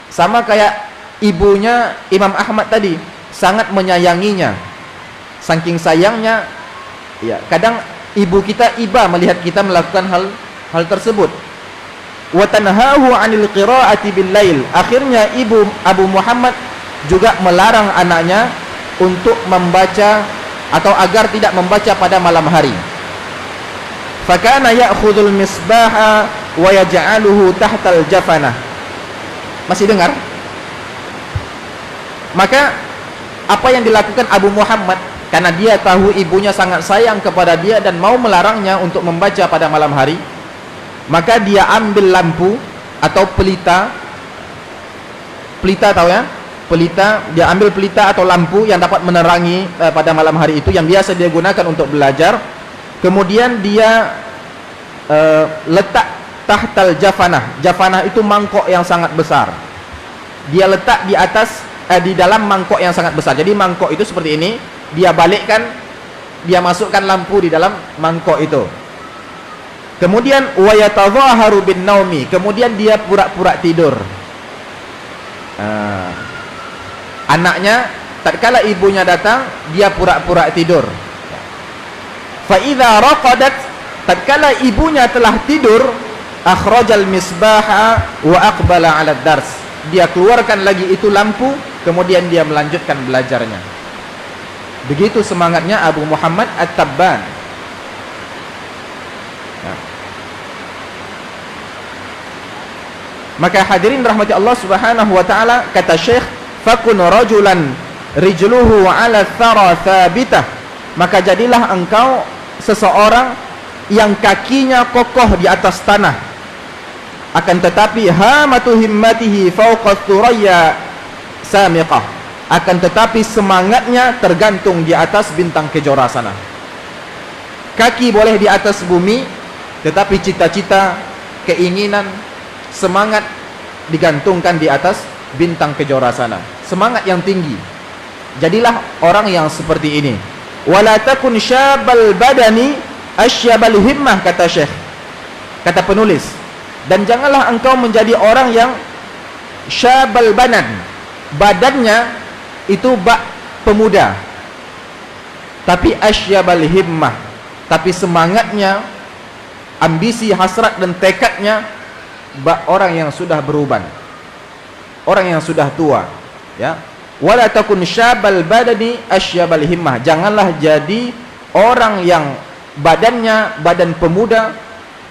S1: sama kayak ibunya Imam Ahmad tadi, sangat menyayanginya. Saking sayangnya, ya, kadang ibu kita iba melihat kita melakukan hal tersebut. Wa tanhahu 'anil qira'ati bil lail. Akhirnya ibu Abu Muhammad juga melarang anaknya untuk membaca atau agar tidak membaca pada malam hari. Fakana ya'khudul misbaha wa yaj'aluhu tahtal jafanah. Masih dengar? Maka apa yang dilakukan Abu Muhammad, karena dia tahu ibunya sangat sayang kepada dia dan mau melarangnya untuk membaca pada malam hari, maka dia ambil lampu atau pelita tahu ya? Pelita, dia ambil pelita atau lampu yang dapat menerangi pada malam hari itu, yang biasa dia gunakan untuk belajar. Kemudian dia letak tahtal jafanah. Jafanah itu mangkok yang sangat besar. Dia letak di atas, di dalam mangkok yang sangat besar. Jadi mangkok itu seperti ini, dia balikkan, dia masukkan lampu di dalam mangkok itu. Kemudian wa yatadhaharu bin naumi, kemudian dia pura-pura tidur. Anaknya tatkala ibunya datang, dia pura-pura tidur. Fa idza raqadat, tatkala ibunya telah tidur, akhrajal misbaha wa aqbala 'ala dars. Dia keluarkan lagi itu lampu, kemudian dia melanjutkan belajarnya. Begitu semangatnya Abu Muhammad At-Tabban. Nah. Maka hadirin rahmati Allah Subhanahu wa taala, kata Syekh, fakun rajulan rijluhu 'ala thara thabitah. Maka jadilah engkau seseorang yang kakinya kokoh di atas tanah, akan tetapi hamatu himmatihi fawqa thuraya samiqah, akan tetapi semangatnya tergantung di atas bintang kejora sana. Kaki boleh di atas bumi, tetapi cita-cita, keinginan, semangat digantungkan di atas bintang kejora sana. Semangat yang tinggi. Jadilah orang yang seperti ini. Wala takun syabal badani asyabal himmah, kata Syekh, kata penulis. Dan janganlah engkau menjadi orang yang syabal badan, badannya itu pemuda, tapi asyabal himmah, tapi semangatnya, ambisi, hasrat dan tekadnya orang yang sudah beruban, orang yang sudah tua, ya. Wala takun syabal badani asyabal himmah. Janganlah jadi orang yang badannya badan pemuda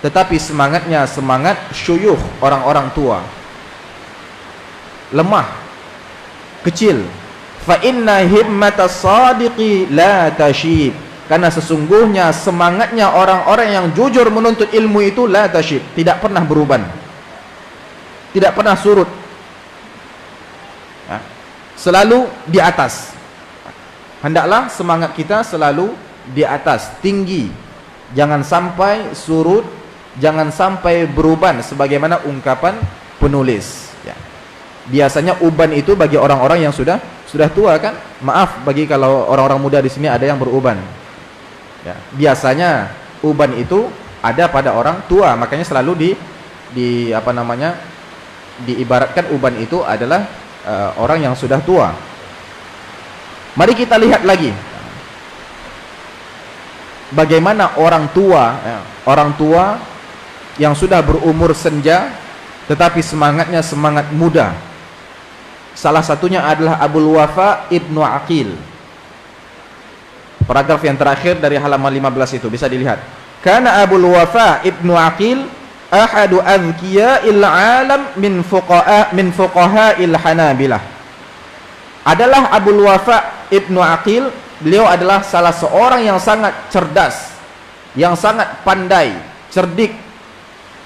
S1: tetapi semangatnya semangat syuyukh, orang-orang tua. Lemah, kecil. Fa inna himmatas sadiqi la tashib. Karena sesungguhnya semangatnya orang-orang yang jujur menuntut ilmu itu la tashib, tidak pernah beruban, tidak pernah surut, ya, selalu di atas. Hendaklah semangat kita selalu di atas, tinggi, jangan sampai surut, jangan sampai beruban, sebagaimana ungkapan penulis, ya. Biasanya uban itu bagi orang-orang yang sudah tua kan. Maaf bagi kalau orang-orang muda di sini ada yang beruban, ya. Biasanya uban itu ada pada orang tua, makanya selalu diibaratkan uban itu adalah orang yang sudah tua. Mari kita lihat lagi bagaimana orang tua, ya, orang tua yang sudah berumur senja tetapi semangatnya semangat muda. Salah satunya adalah Abul Wafa Ibnu Aqil. Paragraf yang terakhir dari halaman 15 itu bisa dilihat. Karena Abul Wafa Ibnu Aqil ahadu azkiya'il alam min fuqaha'il Hanabilah. Adalah Abul Wafa Ibnu Aqil, beliau adalah salah seorang yang sangat cerdas, yang sangat pandai, cerdik,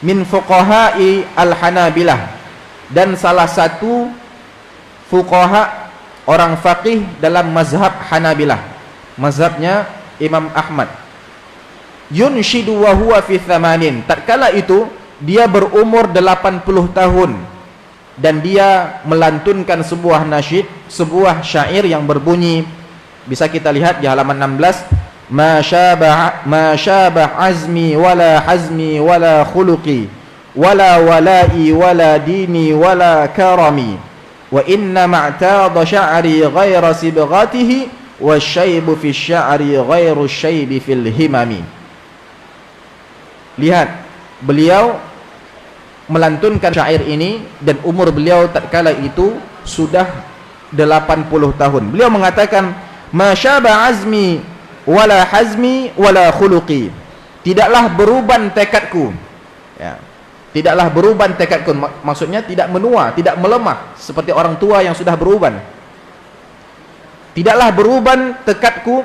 S1: min fuqaha'i al-Hanabilah, dan salah satu fuqaha, orang faqih dalam mazhab Hanabilah, mazhabnya Imam Ahmad. Yunshidu wa huwa fi thamanin, tatkala itu dia berumur 80 tahun dan dia melantunkan sebuah nasyid, sebuah syair yang berbunyi, bisa kita lihat di halaman 16, ma syabah azmi wala hazmi wala khuluqi wala wala'i wala dini wala karami wa inna ma'tada sya'ri ghaira sibghatihi wa syaibu fi sya'ri ghairu syaibi fil himami. Lihat, beliau melantunkan syair ini dan umur beliau tatkala itu sudah 80 tahun. Beliau mengatakan, ma syaba azmi wala hazmi wala khuluqi. Tidaklah beruban tekadku, ya. Tidaklah beruban tekadku, maksudnya tidak menua, tidak melemah seperti orang tua yang sudah beruban. Tidaklah beruban tekadku,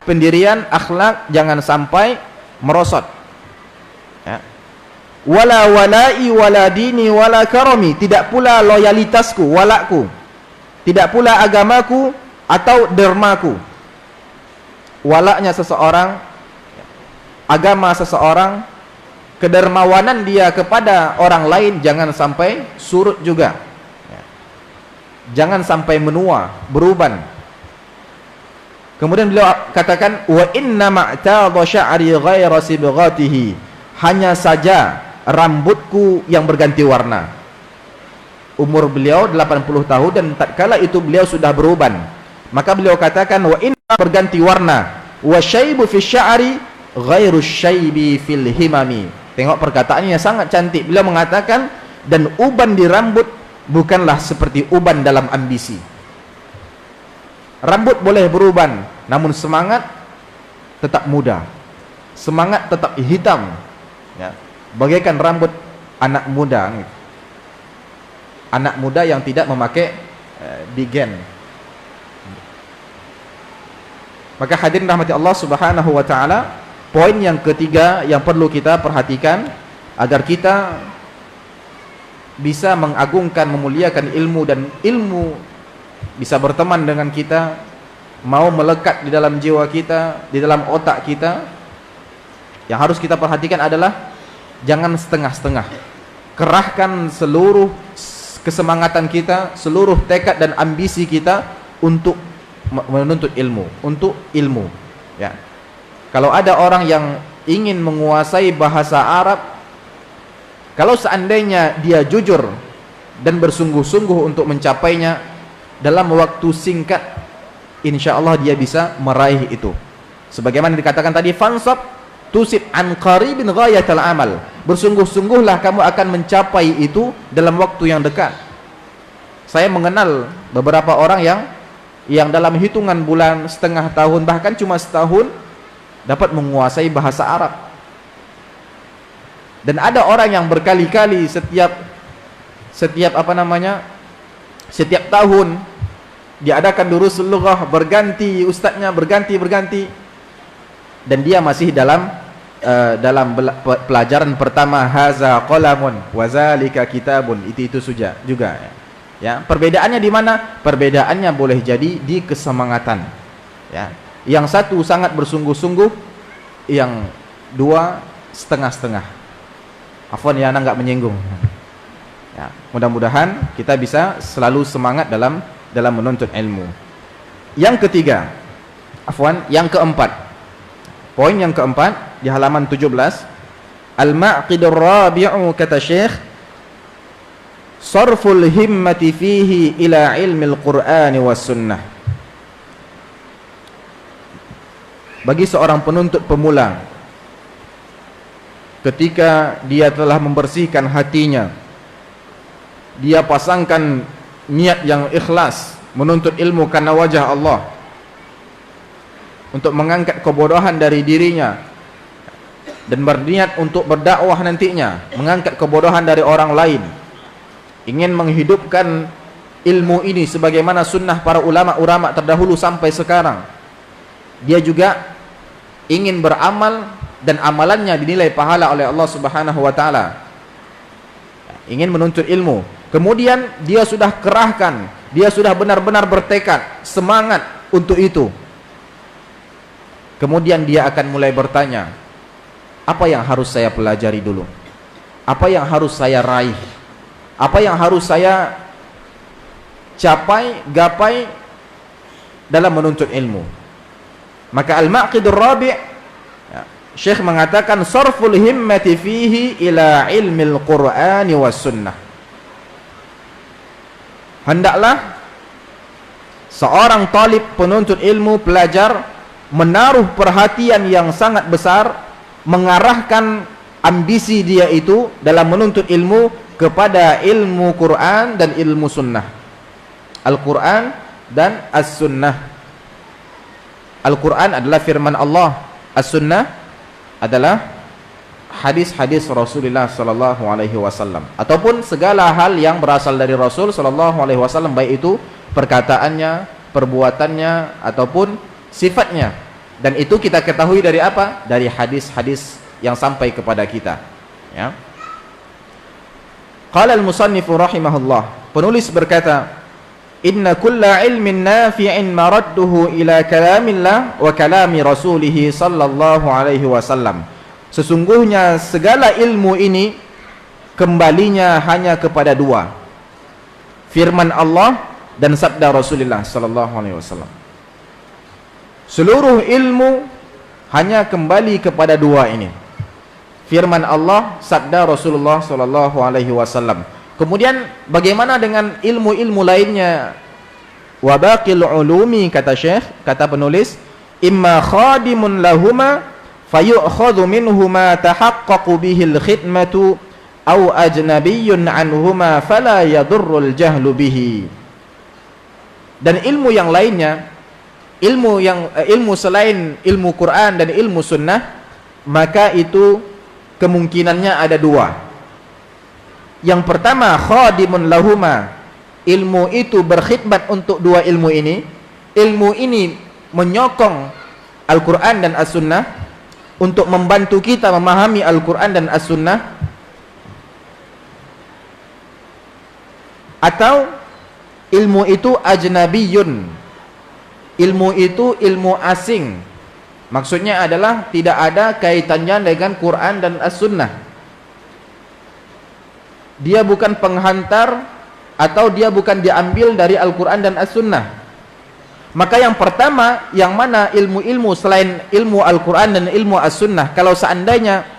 S1: pendirian, akhlak jangan sampai merosot, ya. Wala wala'i wala dini wala karami, tidak pula loyalitasku, walakku, tidak pula agamaku atau dermaku. Walaknya seseorang, agama seseorang, kedermawanan dia kepada orang lain jangan sampai surut juga, ya. Jangan sampai menua, beruban. Kemudian beliau katakan, wa inna ma'tadha sya'ri ghaira sibghatihi, hanya saja rambutku yang berganti warna. Umur beliau 80 tahun dan tatkala itu beliau sudah beruban. Maka beliau katakan, wa inna berganti warna, wa syaibu fi sya'ri ghairu syaibi fil himami. Tengok perkataannya sangat cantik. Beliau mengatakan, dan uban di rambut bukanlah seperti uban dalam ambisi. Rambut boleh beruban, namun semangat tetap muda, semangat tetap hitam, ya. Bagaikan rambut anak muda, anak muda yang tidak memakai bigen. Maka hadirin rahmati Allah subhanahu wa ta'ala, poin yang ketiga yang perlu kita perhatikan agar kita bisa mengagungkan, memuliakan ilmu, dan ilmu bisa berteman dengan kita, mau melekat di dalam jiwa kita, di dalam otak kita. Yang harus kita perhatikan adalah jangan setengah-setengah. Kerahkan seluruh kesemangatan kita, seluruh tekad dan ambisi kita untuk menuntut ilmu, untuk ilmu, ya. Kalau ada orang yang ingin menguasai bahasa Arab, kalau seandainya dia jujur dan bersungguh-sungguh untuk mencapainya dalam waktu singkat, insya Allah dia bisa meraih itu. Sebagaimana dikatakan tadi, fansab tusib an qaribin ghayatal amal. Bersungguh-sungguhlah kamu akan mencapai itu dalam waktu yang dekat. Saya mengenal beberapa orang yang dalam hitungan bulan, setengah tahun, bahkan cuma setahun dapat menguasai bahasa Arab. Dan ada orang yang berkali-kali setiap tahun diadakan durusul lughah, berganti ustadznya, berganti, dan dia masih dalam pelajaran pertama, haza qalamun wa zalika kitabun, itu juga ya. Perbedaannya di mana? Perbedaannya boleh jadi di kesemangatan ya. Yang satu sangat bersungguh-sungguh, yang dua setengah-setengah. Afwan ya, anak nggak menyinggung ya. Mudah-mudahan kita bisa selalu semangat dalam menuntut ilmu. Yang ketiga, yang keempat, poin yang keempat di halaman 17, al-ma'qidur rabi'u, kata Syekh, sarful himmati fihi ila ilmil Qur'ani was sunnah. Bagi seorang penuntut pemula, ketika dia telah membersihkan hatinya, dia pasangkan niat yang ikhlas menuntut ilmu karena wajah Allah, untuk mengangkat kebodohan dari dirinya, dan berniat untuk berdakwah nantinya, mengangkat kebodohan dari orang lain, ingin menghidupkan ilmu ini sebagaimana sunnah para ulama-ulama terdahulu sampai sekarang. Dia juga ingin beramal dan amalannya dinilai pahala oleh Allah Subhanahu wa taala. Ingin menuntut ilmu, kemudian dia sudah kerahkan, dia sudah benar-benar bertekad, semangat untuk itu. Kemudian dia akan mulai bertanya, apa yang harus saya pelajari dulu? Apa yang harus saya raih? Apa yang harus saya gapai dalam menuntut ilmu? Maka al-maqidur rabi', ya, Syekh mengatakan sarful himmati fihi ila ilmil Qur'ani was sunnah. Hendaklah seorang talib, penuntut ilmu, pelajar, menaruh perhatian yang sangat besar, mengarahkan ambisi dia itu dalam menuntut ilmu kepada ilmu Quran dan ilmu sunnah. Al-Quran dan As-Sunnah. Al-Quran adalah firman Allah, As-Sunnah adalah hadis-hadis Rasulullah sallallahu alaihi wasallam, ataupun segala hal yang berasal dari Rasul sallallahu alaihi wasallam, baik itu perkataannya, perbuatannya, ataupun sifatnya. Dan itu kita ketahui dari apa? Dari hadis-hadis yang sampai kepada kita, ya. Qala al-musannifu rahimahullah, penulis berkata, inna kulla ilmin nafi'in maradduhu ila kalamillah wa kalami rasulih sallallahu alaihi wasallam. Sesungguhnya segala ilmu ini kembalinya hanya kepada dua, firman Allah dan sabda Rasulullah sallallahu alaihi wasallam. Seluruh ilmu hanya kembali kepada dua ini, firman Allah, sabda Rasulullah sallallahu alaihi wasallam. Kemudian bagaimana dengan ilmu-ilmu lainnya? Wa baqil ulumi, kata Syekh, kata penulis, imma khadimun lahuma fayu'khadhu minhuma tahaqqaqu bihil khidmatu aw ajnabiyyun anhuma fala yadurrul jahlu bihi. Dan ilmu yang lainnya, ilmu selain ilmu Quran dan ilmu sunnah, maka itu kemungkinannya ada dua. Yang pertama, khadimun lahuma, ilmu itu berkhidmat untuk dua ilmu ini. Ilmu ini menyokong Al-Quran dan As-Sunnah, untuk membantu kita memahami Al-Quran dan As-Sunnah. Atau ilmu itu ajnabiyun, ilmu itu ilmu asing, maksudnya adalah tidak ada kaitannya dengan Quran dan As-Sunnah. Dia bukan penghantar, atau dia bukan diambil dari Al-Quran dan As-Sunnah. Maka yang pertama, yang mana ilmu-ilmu selain ilmu Al-Quran dan ilmu As-Sunnah, kalau seandainya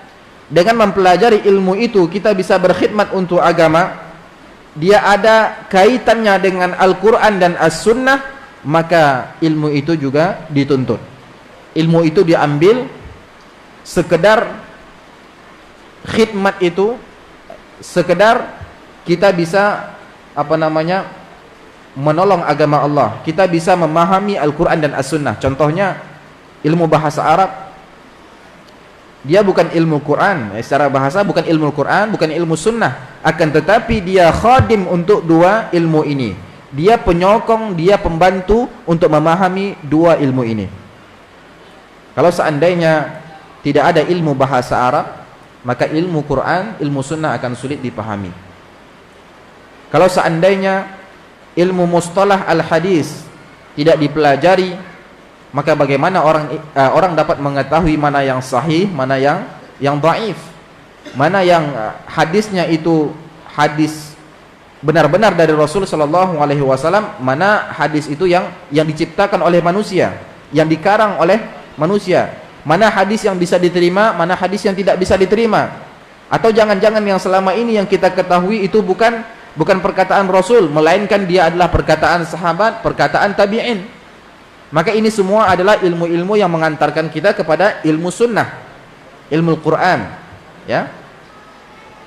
S1: dengan mempelajari ilmu itu kita bisa berkhidmat untuk agama, dia ada kaitannya dengan Al-Quran dan As-Sunnah, maka ilmu itu juga dituntut. Ilmu itu diambil sekedar khidmat itu, sekedar kita bisa menolong agama Allah, kita bisa memahami Al-Quran dan As-Sunnah. Contohnya ilmu bahasa Arab, dia bukan ilmu Quran, secara bahasa bukan ilmu Quran, bukan ilmu Sunnah, akan tetapi dia khadim untuk dua ilmu ini, dia penyokong, dia pembantu untuk memahami dua ilmu ini. Kalau seandainya tidak ada ilmu bahasa Arab, maka ilmu Quran, ilmu Sunnah akan sulit dipahami. Kalau seandainya ilmu mustalah al-hadis tidak dipelajari, maka bagaimana orang dapat mengetahui mana yang sahih, mana yang dhaif, mana yang hadisnya itu hadis benar-benar dari Rasul sallallahu alaihi wasallam, mana hadis itu yang diciptakan oleh manusia, yang dikarang oleh manusia, mana hadis yang bisa diterima, mana hadis yang tidak bisa diterima. Atau jangan-jangan yang selama ini yang kita ketahui itu bukan perkataan Rasul, melainkan dia adalah perkataan sahabat, perkataan tabi'in. Maka ini semua adalah ilmu-ilmu yang mengantarkan kita kepada ilmu sunnah, ilmu Quran, ya.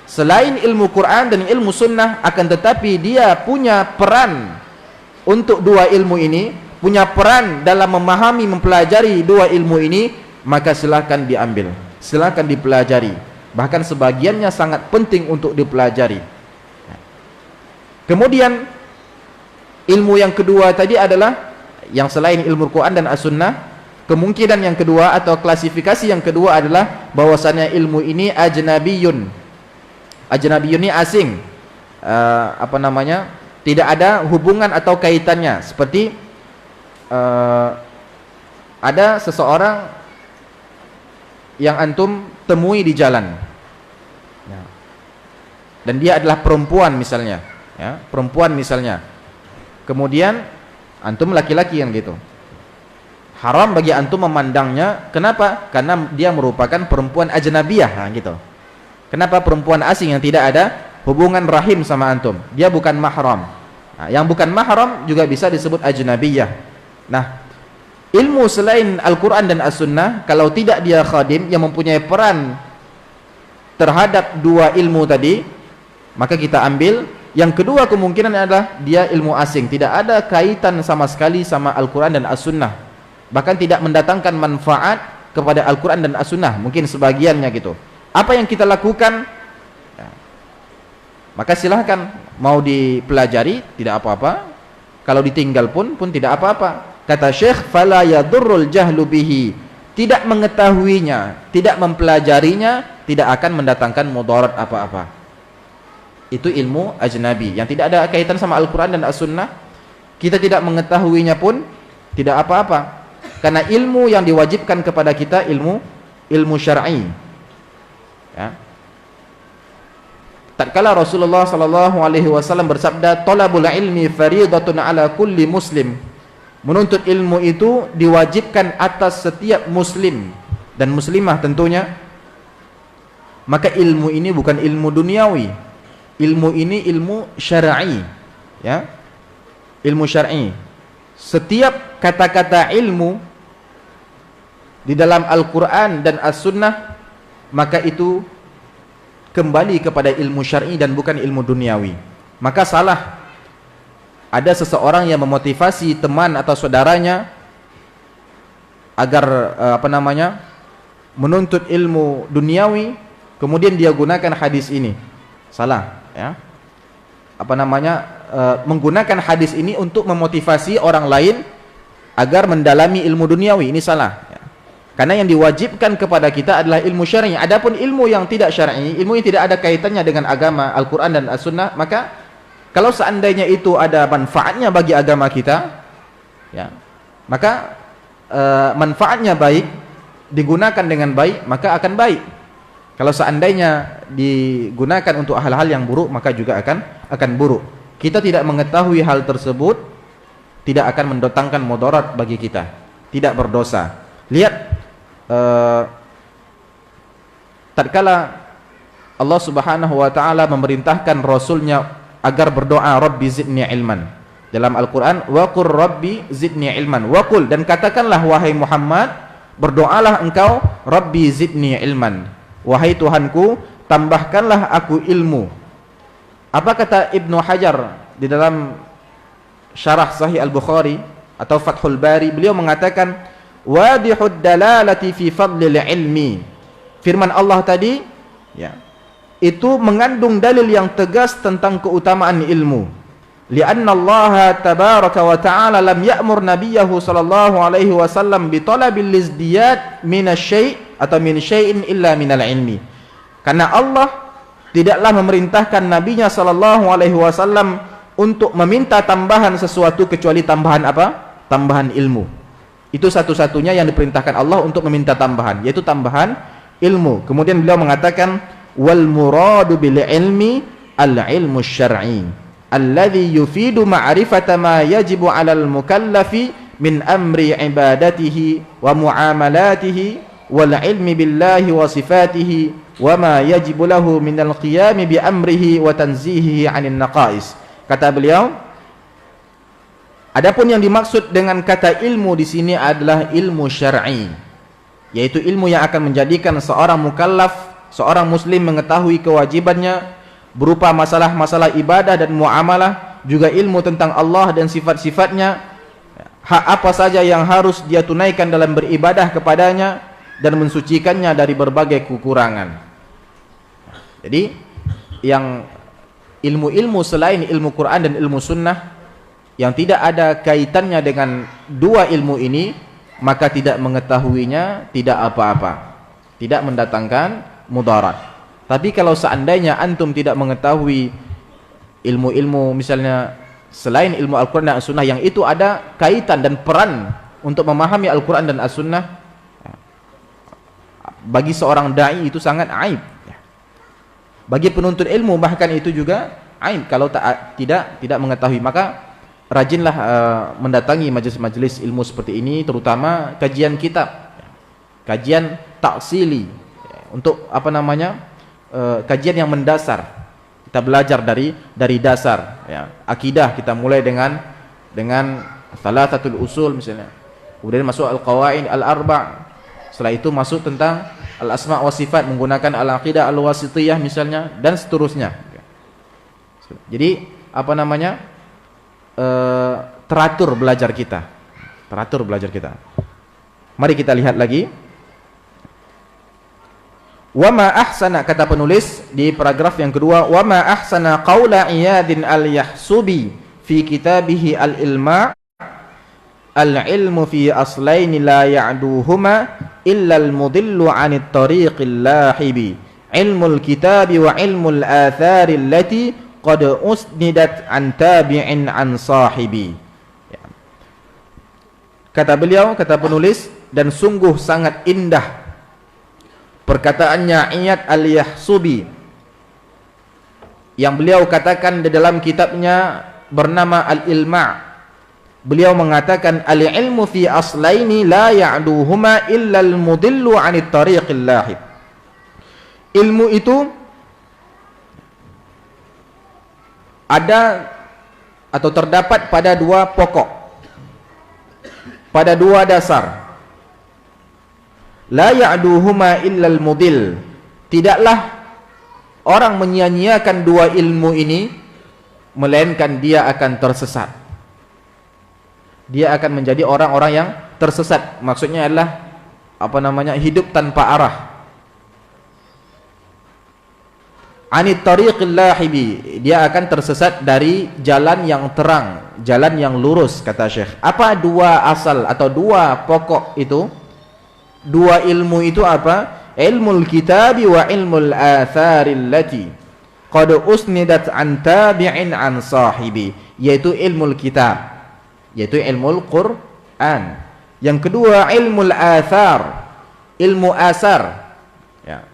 S1: Selain ilmu Quran dan ilmu sunnah, akan tetapi dia punya peran untuk dua ilmu ini, punya peran dalam memahami, mempelajari dua ilmu ini, maka silakan diambil, silakan dipelajari. Bahkan sebagiannya sangat penting untuk dipelajari. Kemudian ilmu yang kedua tadi adalah yang selain ilmu Quran dan As-Sunnah, kemungkinan yang kedua atau klasifikasi yang kedua adalah bahwasannya ilmu ini ajnabiyun. Ajnabiyun ini asing, tidak ada hubungan atau kaitannya. Seperti ada seseorang yang antum temui di jalan, dan dia adalah perempuan misalnya, ya, perempuan misalnya. Kemudian antum laki-laki yang gitu, haram bagi antum memandangnya. Kenapa? Karena dia merupakan perempuan ajnabiyah, gitu. Kenapa? Perempuan asing yang tidak ada hubungan rahim sama antum, dia bukan mahram. Nah, yang bukan mahram juga bisa disebut ajnabiyah. Nah, ilmu selain Al-Quran dan As-Sunnah, kalau tidak dia khadim yang mempunyai peran terhadap dua ilmu tadi, maka kita ambil. Yang kedua kemungkinan adalah dia ilmu asing, tidak ada kaitan sama sekali sama Al-Quran dan As-Sunnah, bahkan tidak mendatangkan manfaat kepada Al-Quran dan As-Sunnah, mungkin sebagiannya gitu. Apa yang kita lakukan? Ya, maka silahkan, mau dipelajari tidak apa-apa, kalau ditinggal pun tidak apa-apa. Kata Syekh, fala yadurrul jahlu bihi, tidak mengetahuinya, tidak mempelajarinya tidak akan mendatangkan mudarat apa-apa. Itu ilmu ajnabi yang tidak ada kaitan sama Al-Quran dan As-Sunnah. Kita tidak mengetahuinya pun tidak apa-apa, karena ilmu yang diwajibkan kepada kita ilmu syar'i, ya. Tatkala Rasulullah sallallahu alaihi wasallam bersabda, talabul ilmi fariidatun ala kulli muslim, menuntut ilmu itu diwajibkan atas setiap muslim dan muslimah tentunya. Maka ilmu ini bukan ilmu duniawi, ilmu ini ilmu syar'i, ya, ilmu syar'i. Setiap kata-kata ilmu di dalam Al-Quran dan As-Sunnah, maka itu kembali kepada ilmu syar'i dan bukan ilmu duniawi. Maka salah ada seseorang yang memotivasi teman atau saudaranya agar menuntut ilmu duniawi, kemudian dia gunakan hadis ini. Salah, ya. Menggunakan hadis ini untuk memotivasi orang lain agar mendalami ilmu duniawi, ini salah, ya. Karena yang diwajibkan kepada kita adalah ilmu syar'i. Adapun ilmu yang tidak syar'i, ilmu yang tidak ada kaitannya dengan agama Al-Quran dan As-Sunnah, maka kalau seandainya itu ada manfaatnya bagi agama kita, ya, maka manfaatnya baik, digunakan dengan baik, maka akan baik. Kalau seandainya digunakan untuk hal-hal yang buruk, maka juga akan buruk. Kita tidak mengetahui hal tersebut, tidak akan mendatangkan mudarat bagi kita, tidak berdosa. Lihat, tatkala Allah Subhanahu wa taala memerintahkan rasulnya agar berdoa, Rabbi zidni ilman, dalam Al-Quran, wa qur Rabbi zidni ilman, wa qul, dan katakanlah wahai Muhammad, berdoalah engkau Rabbi zidni ilman. Wahai Tuhanku, tambahkanlah aku ilmu. Apa kata Ibnu Hajar di dalam syarah Sahih Al-Bukhari atau Fathul Bari? Beliau mengatakan wadihud dalalati fi fadlil ilmi. Firman Allah tadi ya, itu mengandung dalil yang tegas tentang keutamaan ilmu. Lianna Allah tabaraka wa ta'ala lam ya'mur nabiyahu sallallahu alaihi wasallam bi talabil lizdiyad minasy-syai' atau min syai'in illa minal ilmi. Karena Allah tidaklah memerintahkan nabinya sallallahu alaihi wasallam untuk meminta tambahan sesuatu kecuali tambahan apa? Tambahan ilmu. Itu satu-satunya yang diperintahkan Allah untuk meminta tambahan, yaitu tambahan ilmu. Kemudian beliau mengatakan wal muradu bil ilmi al ilmu syar'i alladhi yufidu ma'rifata ma yajibu 'alal mukallafi min amri ibadatihi wa muamalatihi wal ilmi billahi wa sifatihi wa ma yajibu lahu minal qiyami bi amrihi wa tanzihihi 'anil naqais. Kata beliau, adapun yang dimaksud dengan kata ilmu di sini adalah ilmu syar'i, yaitu ilmu yang akan menjadikan seorang mukallaf, seorang muslim mengetahui kewajibannya berupa masalah-masalah ibadah dan muamalah, juga ilmu tentang Allah dan sifat-sifatnya, hak apa saja yang harus dia tunaikan dalam beribadah kepadanya, dan mensucikannya dari berbagai kekurangan. Jadi yang ilmu-ilmu selain ilmu Quran dan ilmu sunnah yang tidak ada kaitannya dengan dua ilmu ini, maka tidak mengetahuinya tidak apa-apa, tidak mendatangkan mudarat. Tapi kalau seandainya antum tidak mengetahui ilmu-ilmu misalnya selain ilmu Al-Quran dan As-Sunnah yang itu ada kaitan dan peran untuk memahami Al-Quran dan As-Sunnah, bagi seorang da'i itu sangat aib. Bagi penuntut ilmu bahkan itu juga aib kalau tidak mengetahui. Maka rajinlah mendatangi majelis-majelis ilmu seperti ini, terutama kajian kitab, kajian taksili, untuk apa namanya, kajian yang mendasar. Kita belajar dari dasar ya. Akidah kita mulai dengan thalathatul usul misalnya, kemudian masuk al-qawaid al-arba', setelah itu masuk tentang al-asma' wa sifat menggunakan al-aqidah al-wasithiyah misalnya, dan seterusnya. Jadi apa namanya, teratur belajar kita. Mari kita lihat lagi. Wa ma ahsana, kata penulis di paragraf yang kedua, wa ma ahsana qaula Iyadin al-Yahsubi fi kitabihi al-Ilma' al-ilmu fi aslaini la ya'duhuma illa al-mudillu 'anit tariqil lahibi ilmul kitabi wa ilmul athari allati qad usnidat an tabi'in an sahibi. Kata beliau, kata penulis, dan sungguh sangat indah perkataannya Iyad al-Yahsubi yang beliau katakan di dalam kitabnya bernama Al-Ilma'. Beliau mengatakan al-ilmu fi aslaini la ya'duhuma illa al-mudillu 'anit tariqil lahib. Ilmu itu ada atau terdapat pada dua pokok, pada dua dasar. La ya'duhuma illal mudil. Tidaklah orang menyia-nyiakan dua ilmu ini, melainkan dia akan tersesat. Dia akan menjadi orang-orang yang tersesat. Maksudnya adalah apa namanya, hidup tanpa arah. Anit tariqil lahibi, dia akan tersesat dari jalan yang terang, jalan yang lurus, kata Syekh. Apa dua asal atau dua pokok itu? Dua ilmu itu apa? Ilmul kitabi wa ilmul athari allati qad usnidat an tabi'in an sahibi, yaitu ilmul kitab, yaitu ilmul Quran. Yang kedua ilmul athar, ilmu asar ya.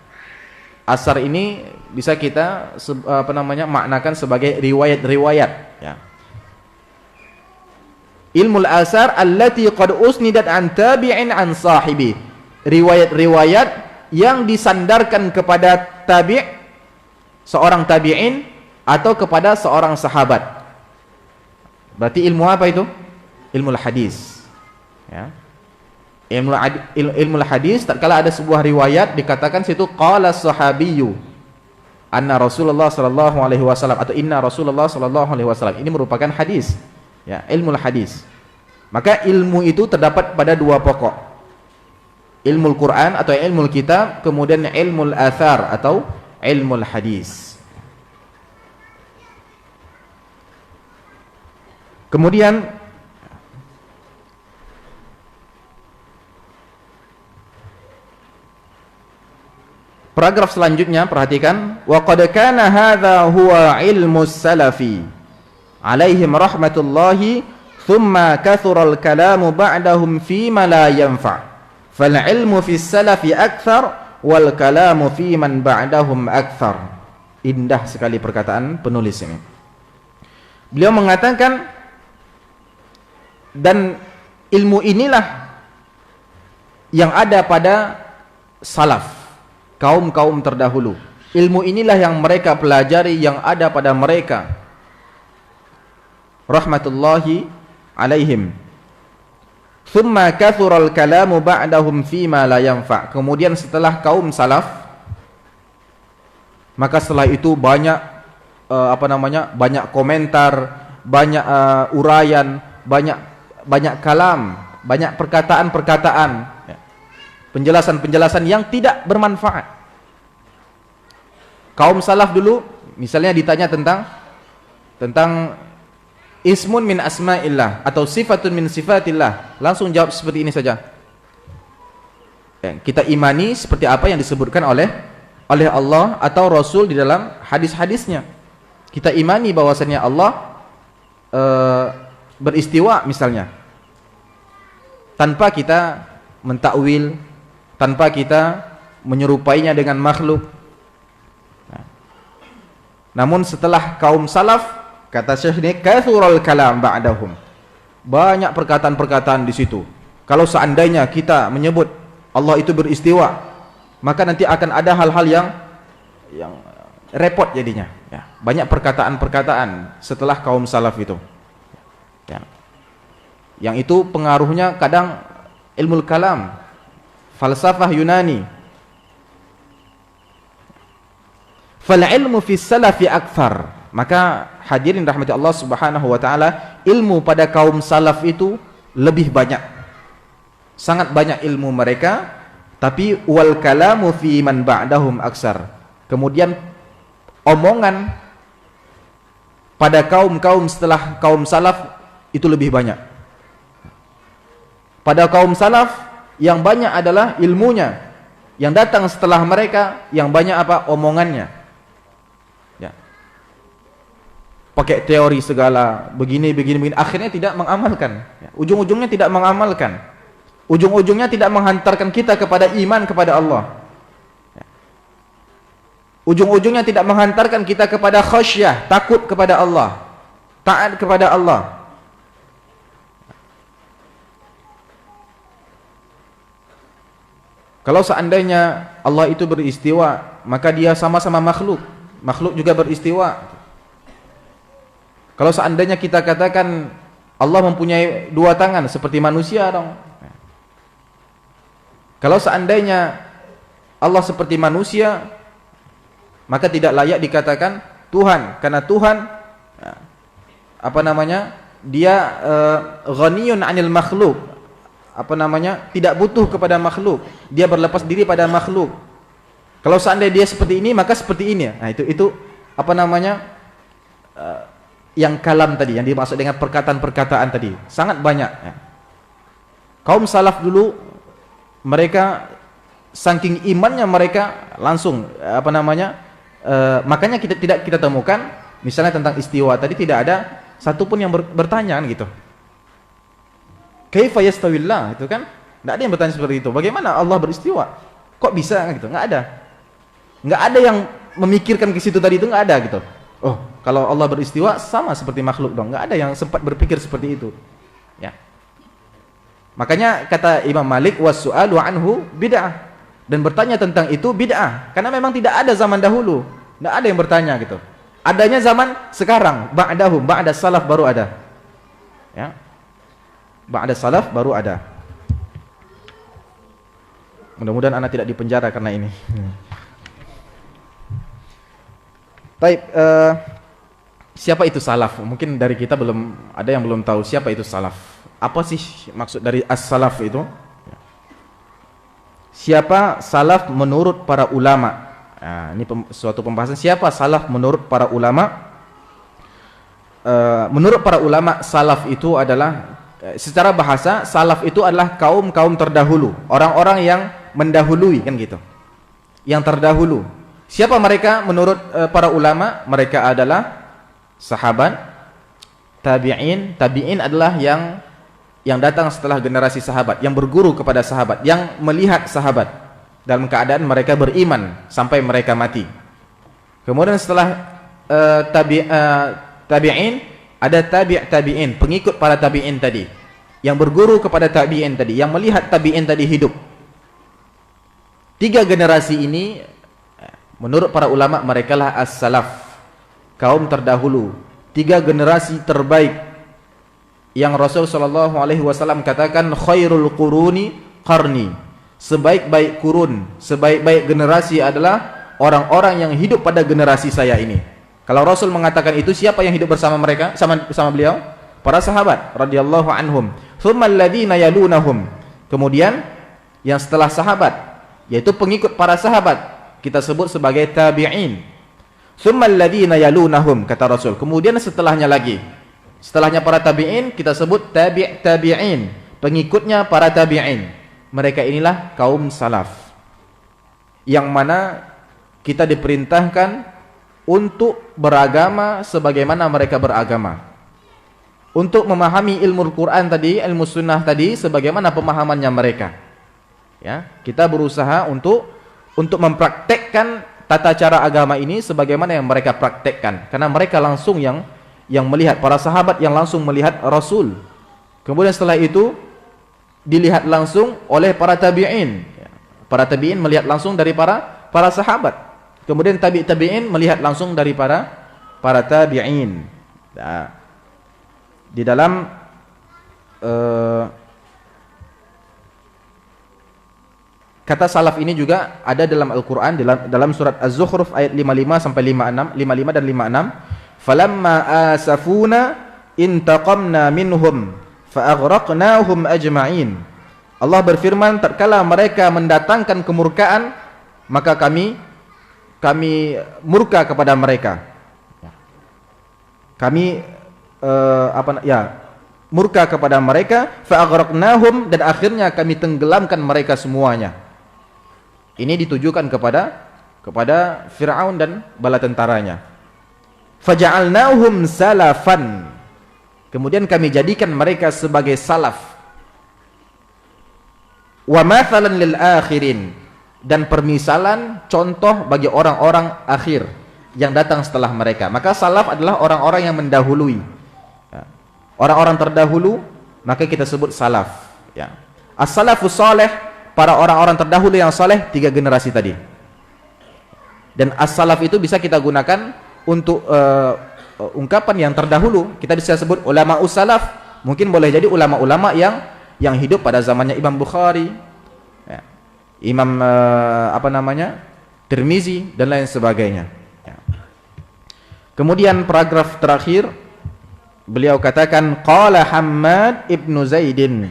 S1: Asar ini bisa kita apa namanya, maknakan sebagai riwayat-riwayat ya. Ilmul asar allati qad usnidat an tabi'in an sahibi, riwayat-riwayat yang disandarkan kepada tabi', seorang tabi'in, atau kepada seorang sahabat. Berarti ilmu apa itu? Ilmu hadis ya. Ilmu hadis tatkala ada sebuah riwayat dikatakan situ qala sahabiyyu anna Rasulullah sallallahu alaihi wasallam atau inna Rasulullah sallallahu alaihi wasallam, ini merupakan hadis, ya, ilmu hadis. Maka ilmu itu terdapat pada dua pokok, ilmu Quran atau ilmu kitab, kemudian ilmu athar atau ilmu hadis. Kemudian paragraf selanjutnya, perhatikan, wa qad kana hadza huwa ilmu salafi alaihim rahmatullahi thumma kathura al-kalamu ba'dahum fima la yanfa' fal ilmu fi salafi akthar wal kalamu fi man ba'dahum akthar. Indah sekali perkataan penulis ini. Beliau mengatakan, dan ilmu inilah yang ada pada salaf, kaum-kaum terdahulu. Ilmu inilah yang mereka pelajari, yang ada pada mereka rahmatullahi alaihim. Thumma kathural kalamu ba'dahum fima la yanfa'. Kemudian setelah kaum salaf, maka setelah itu banyak banyak komentar, banyak uraian, banyak kalam, banyak perkataan-perkataan, penjelasan-penjelasan yang tidak bermanfaat. Kaum salaf dulu misalnya ditanya tentang ismun min asma'illah atau sifatun min sifatillah, langsung jawab seperti ini saja. Kita imani seperti apa yang disebutkan oleh Allah atau Rasul di dalam hadis-hadisnya. Kita imani bahwasannya Allah beristiwa misalnya, tanpa kita mentakwil, tanpa kita menyerupainya dengan makhluk. Namun setelah kaum salaf, kata Syekh ini, kathural kalam ba'dahum, banyak perkataan-perkataan di situ. Kalau seandainya kita menyebut Allah itu beristiwa, maka nanti akan ada hal-hal yang repot jadinya, ya. Banyak perkataan-perkataan setelah kaum salaf itu, ya. Yang itu pengaruhnya kadang ilmu kalam, falsafah Yunani. Fal ilmu fi salafi akthar. Maka hadirin rahmati Allah subhanahu wa ta'ala, ilmu pada kaum salaf itu lebih banyak, sangat banyak ilmu mereka. Tapi wal kalamu fi man ba'dahum aksar. Kemudian omongan pada kaum-kaum setelah kaum salaf itu lebih banyak. Pada kaum salaf yang banyak adalah ilmunya, yang datang setelah mereka yang banyak apa? Omongannya, ya. Pakai teori segala, begini, akhirnya tidak mengamalkan, ya. Ujung-ujungnya tidak mengamalkan, ujung-ujungnya tidak menghantarkan kita kepada iman kepada Allah, ya. Ujung-ujungnya tidak menghantarkan kita kepada khasyah, takut kepada Allah, taat kepada Allah. Kalau seandainya Allah itu beristiwa, maka dia sama-sama makhluk, makhluk juga beristiwa. Kalau seandainya kita katakan Allah mempunyai dua tangan seperti manusia dong. Kalau seandainya Allah seperti manusia, maka tidak layak dikatakan Tuhan, karena Tuhan dia ghaniyun 'anil makhluk, tidak butuh kepada makhluk, dia berlepas diri pada makhluk. Kalau seandainya dia seperti ini, maka seperti ini. Nah, itu yang kalam tadi, yang dimaksud dengan perkataan-perkataan tadi sangat banyak, ya. Kaum salaf dulu, mereka saking imannya mereka langsung makanya tidak kita temukan misalnya tentang istiwa tadi tidak ada satupun yang bertanya gitu. Kaifa yastawillah, itu kan enggak ada yang bertanya seperti itu. Bagaimana Allah beristiwa? Kok bisa gitu? Enggak ada yang memikirkan ke situ tadi, itu enggak ada gitu. Oh, kalau Allah beristiwa sama seperti makhluk dong. Enggak ada yang sempat berpikir seperti itu, ya. Makanya kata Imam Malik, was-su'alu anhu bid'ah, dan bertanya tentang itu bid'ah, karena memang tidak ada zaman dahulu, enggak ada yang bertanya gitu. Adanya zaman sekarang, ba'da salaf baru ada, ya. Ba'da salaf baru ada. Mudah-mudahan anak tidak dipenjara karena ini. Baik, siapa itu salaf? Mungkin dari kita belum ada yang belum tahu siapa itu salaf. Apa sih maksud dari as-salaf itu? Siapa salaf menurut para ulama? Nah, ini suatu pembahasan. Siapa salaf menurut para ulama? Menurut para ulama, salaf itu adalah secara bahasa, salaf itu adalah kaum-kaum terdahulu, orang-orang yang mendahului, kan gitu. Yang terdahulu. Siapa mereka menurut para ulama? Mereka adalah sahabat, tabi'in. Tabi'in adalah yang datang setelah generasi sahabat, yang berguru kepada sahabat, yang melihat sahabat dalam keadaan mereka beriman sampai mereka mati. Kemudian setelah tabi'in, ada tabi'in, pengikut para tabi'in tadi, yang berguru kepada tabi'in tadi, yang melihat tabi'in tadi hidup. 3 generasi ini menurut para ulama mereka lah as-salaf, kaum terdahulu, 3 generasi terbaik yang Rasul sallallahu alaihi wasallam katakan khairul quruni qarni. Sebaik-baik kurun, sebaik-baik generasi adalah orang-orang yang hidup pada generasi saya ini. Kalau Rasul mengatakan itu, siapa yang hidup bersama mereka, sama beliau? Para sahabat radhiyallahu anhum. Tsummal ladzina yalunahum. Kemudian yang setelah sahabat, yaitu pengikut para sahabat, kita sebut sebagai tabi'in. Tsummal ladzina yalunahum, kata Rasul. Kemudian setelahnya lagi, setelahnya para tabi'in, kita sebut tabi'in, pengikutnya para tabi'in. Mereka inilah kaum salaf, yang mana kita diperintahkan untuk beragama sebagaimana mereka beragama, untuk memahami ilmu Al-Quran tadi, ilmu sunnah tadi, sebagaimana pemahamannya mereka. Ya, kita berusaha untuk mempraktekkan tata cara agama ini sebagaimana yang mereka praktekkan, karena mereka langsung yang melihat, para sahabat yang langsung melihat Rasul. Kemudian setelah itu dilihat langsung oleh para tabi'in. Para tabi'in melihat langsung dari para sahabat. Kemudian tabi'in melihat langsung dari para tabi'in. Nah, di dalam kata salaf ini juga ada dalam Al-Qur'an, dalam surat Az-Zukhruf ayat 55 sampai 56, 55 dan 56. Falamma asafuna intaqamna minhum fa'aghraqnahum ajma'in. Allah berfirman, tatkala mereka mendatangkan kemurkaan, maka kami murka kepada mereka. Kami murka kepada mereka, fa'aghraqnahum, dan akhirnya kami tenggelamkan mereka semuanya. Ini ditujukan kepada Fir'aun dan bala tentaranya. Faja'alnahum salafan. Kemudian kami jadikan mereka sebagai salaf. Wa mathalan lil akhirin, dan permisalan, contoh bagi orang-orang akhir yang datang setelah mereka. Maka salaf adalah orang-orang yang mendahului. Orang-orang terdahulu, maka kita sebut salaf. Ya. As-salafus salih, para orang-orang terdahulu yang saleh, 3 generasi tadi. Dan as-salaf itu bisa kita gunakan untuk ungkapan yang terdahulu. Kita bisa sebut ulama us-salaf. Mungkin boleh jadi ulama-ulama yang hidup pada zamannya Imam Bukhari, ya, Imam Tirmizi dan lain sebagainya. Ya. Kemudian paragraf terakhir beliau katakan qala Hammad ibnu Zaidin.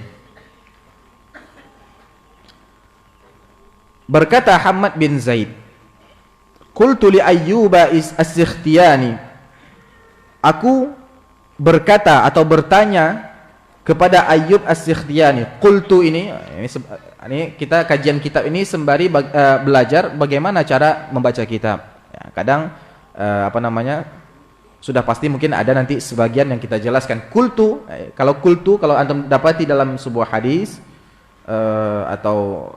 S1: Berkata Hammad bin Zaid, qultu li Ayyuba as-Sikhtiyani, aku berkata atau bertanya kepada Ayyub as-Sikhtiyani. Qultu ini kita kajian kitab ini sembari belajar bagaimana cara membaca kitab. Ya, kadang sudah pasti mungkin ada nanti sebagian yang kita jelaskan. Qultu, kalau antum dapati dalam sebuah hadis atau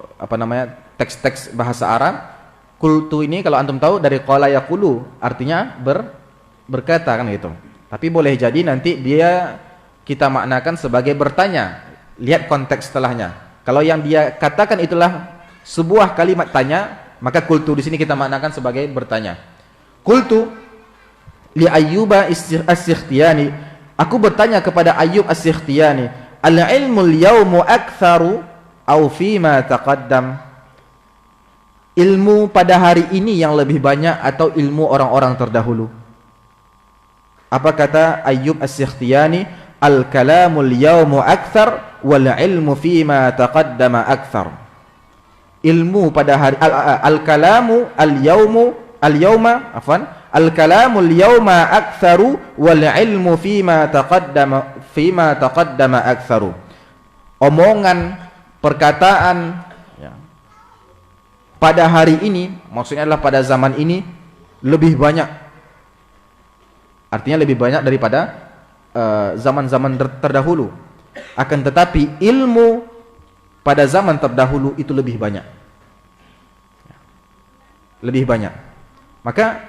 S1: teks-teks bahasa Arab, qultu ini kalau antum tahu dari qala yaqulu, artinya berkata, kan gitu. Tapi boleh jadi nanti kita maknakan sebagai bertanya. Lihat konteks setelahnya. Kalau yang dia katakan itulah sebuah kalimat tanya, maka qultu di sini kita maknakan sebagai bertanya. Qultu li Ayyuba as-Sikhtiyani, aku bertanya kepada Ayyub as-Sikhtiyani, al-ilmul yawmu aktsaru aw fima taqaddam, ilmu pada hari ini yang lebih banyak atau ilmu orang-orang terdahulu? Apa kata Ayyub As-Sikhtiyani? Al-kalamul yawmu akthar wal ilmu fima taqaddama akthar. Ilmu pada hari al-kalamu al-yawma afwan, al-kalamul yawma aktharu wal ilmu fima taqaddama aktharu. Omongan, perkataan ya, pada hari ini, maksudnya adalah pada zaman ini lebih banyak. Artinya lebih banyak daripada zaman-zaman terdahulu. Akan tetapi ilmu pada zaman terdahulu itu lebih banyak. Lebih banyak. Maka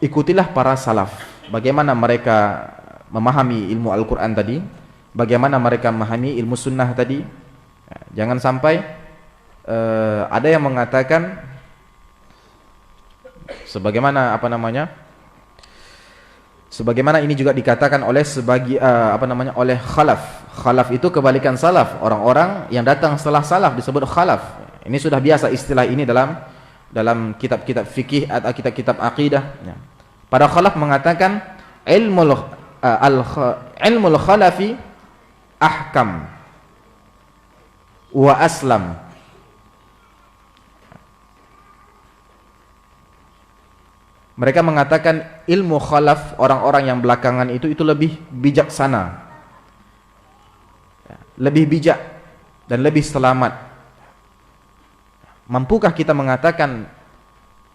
S1: ikutilah para salaf. Bagaimana mereka memahami ilmu Al-Quran tadi, bagaimana mereka memahami ilmu sunnah tadi. Jangan sampai ada yang mengatakan sebagaimana sebagaimana ini juga dikatakan oleh oleh khalaf. Khalaf itu kebalikan salaf. Orang-orang yang datang setelah salaf disebut khalaf. Ini sudah biasa istilah ini dalam kitab-kitab fikih atau kitab-kitab akidah. Para khalaf mengatakan ilmul khalafi ahkam wa aslam. Mereka mengatakan ilmu khalaf, orang-orang yang belakangan itu lebih bijaksana, lebih bijak dan lebih selamat. Mampukah kita mengatakan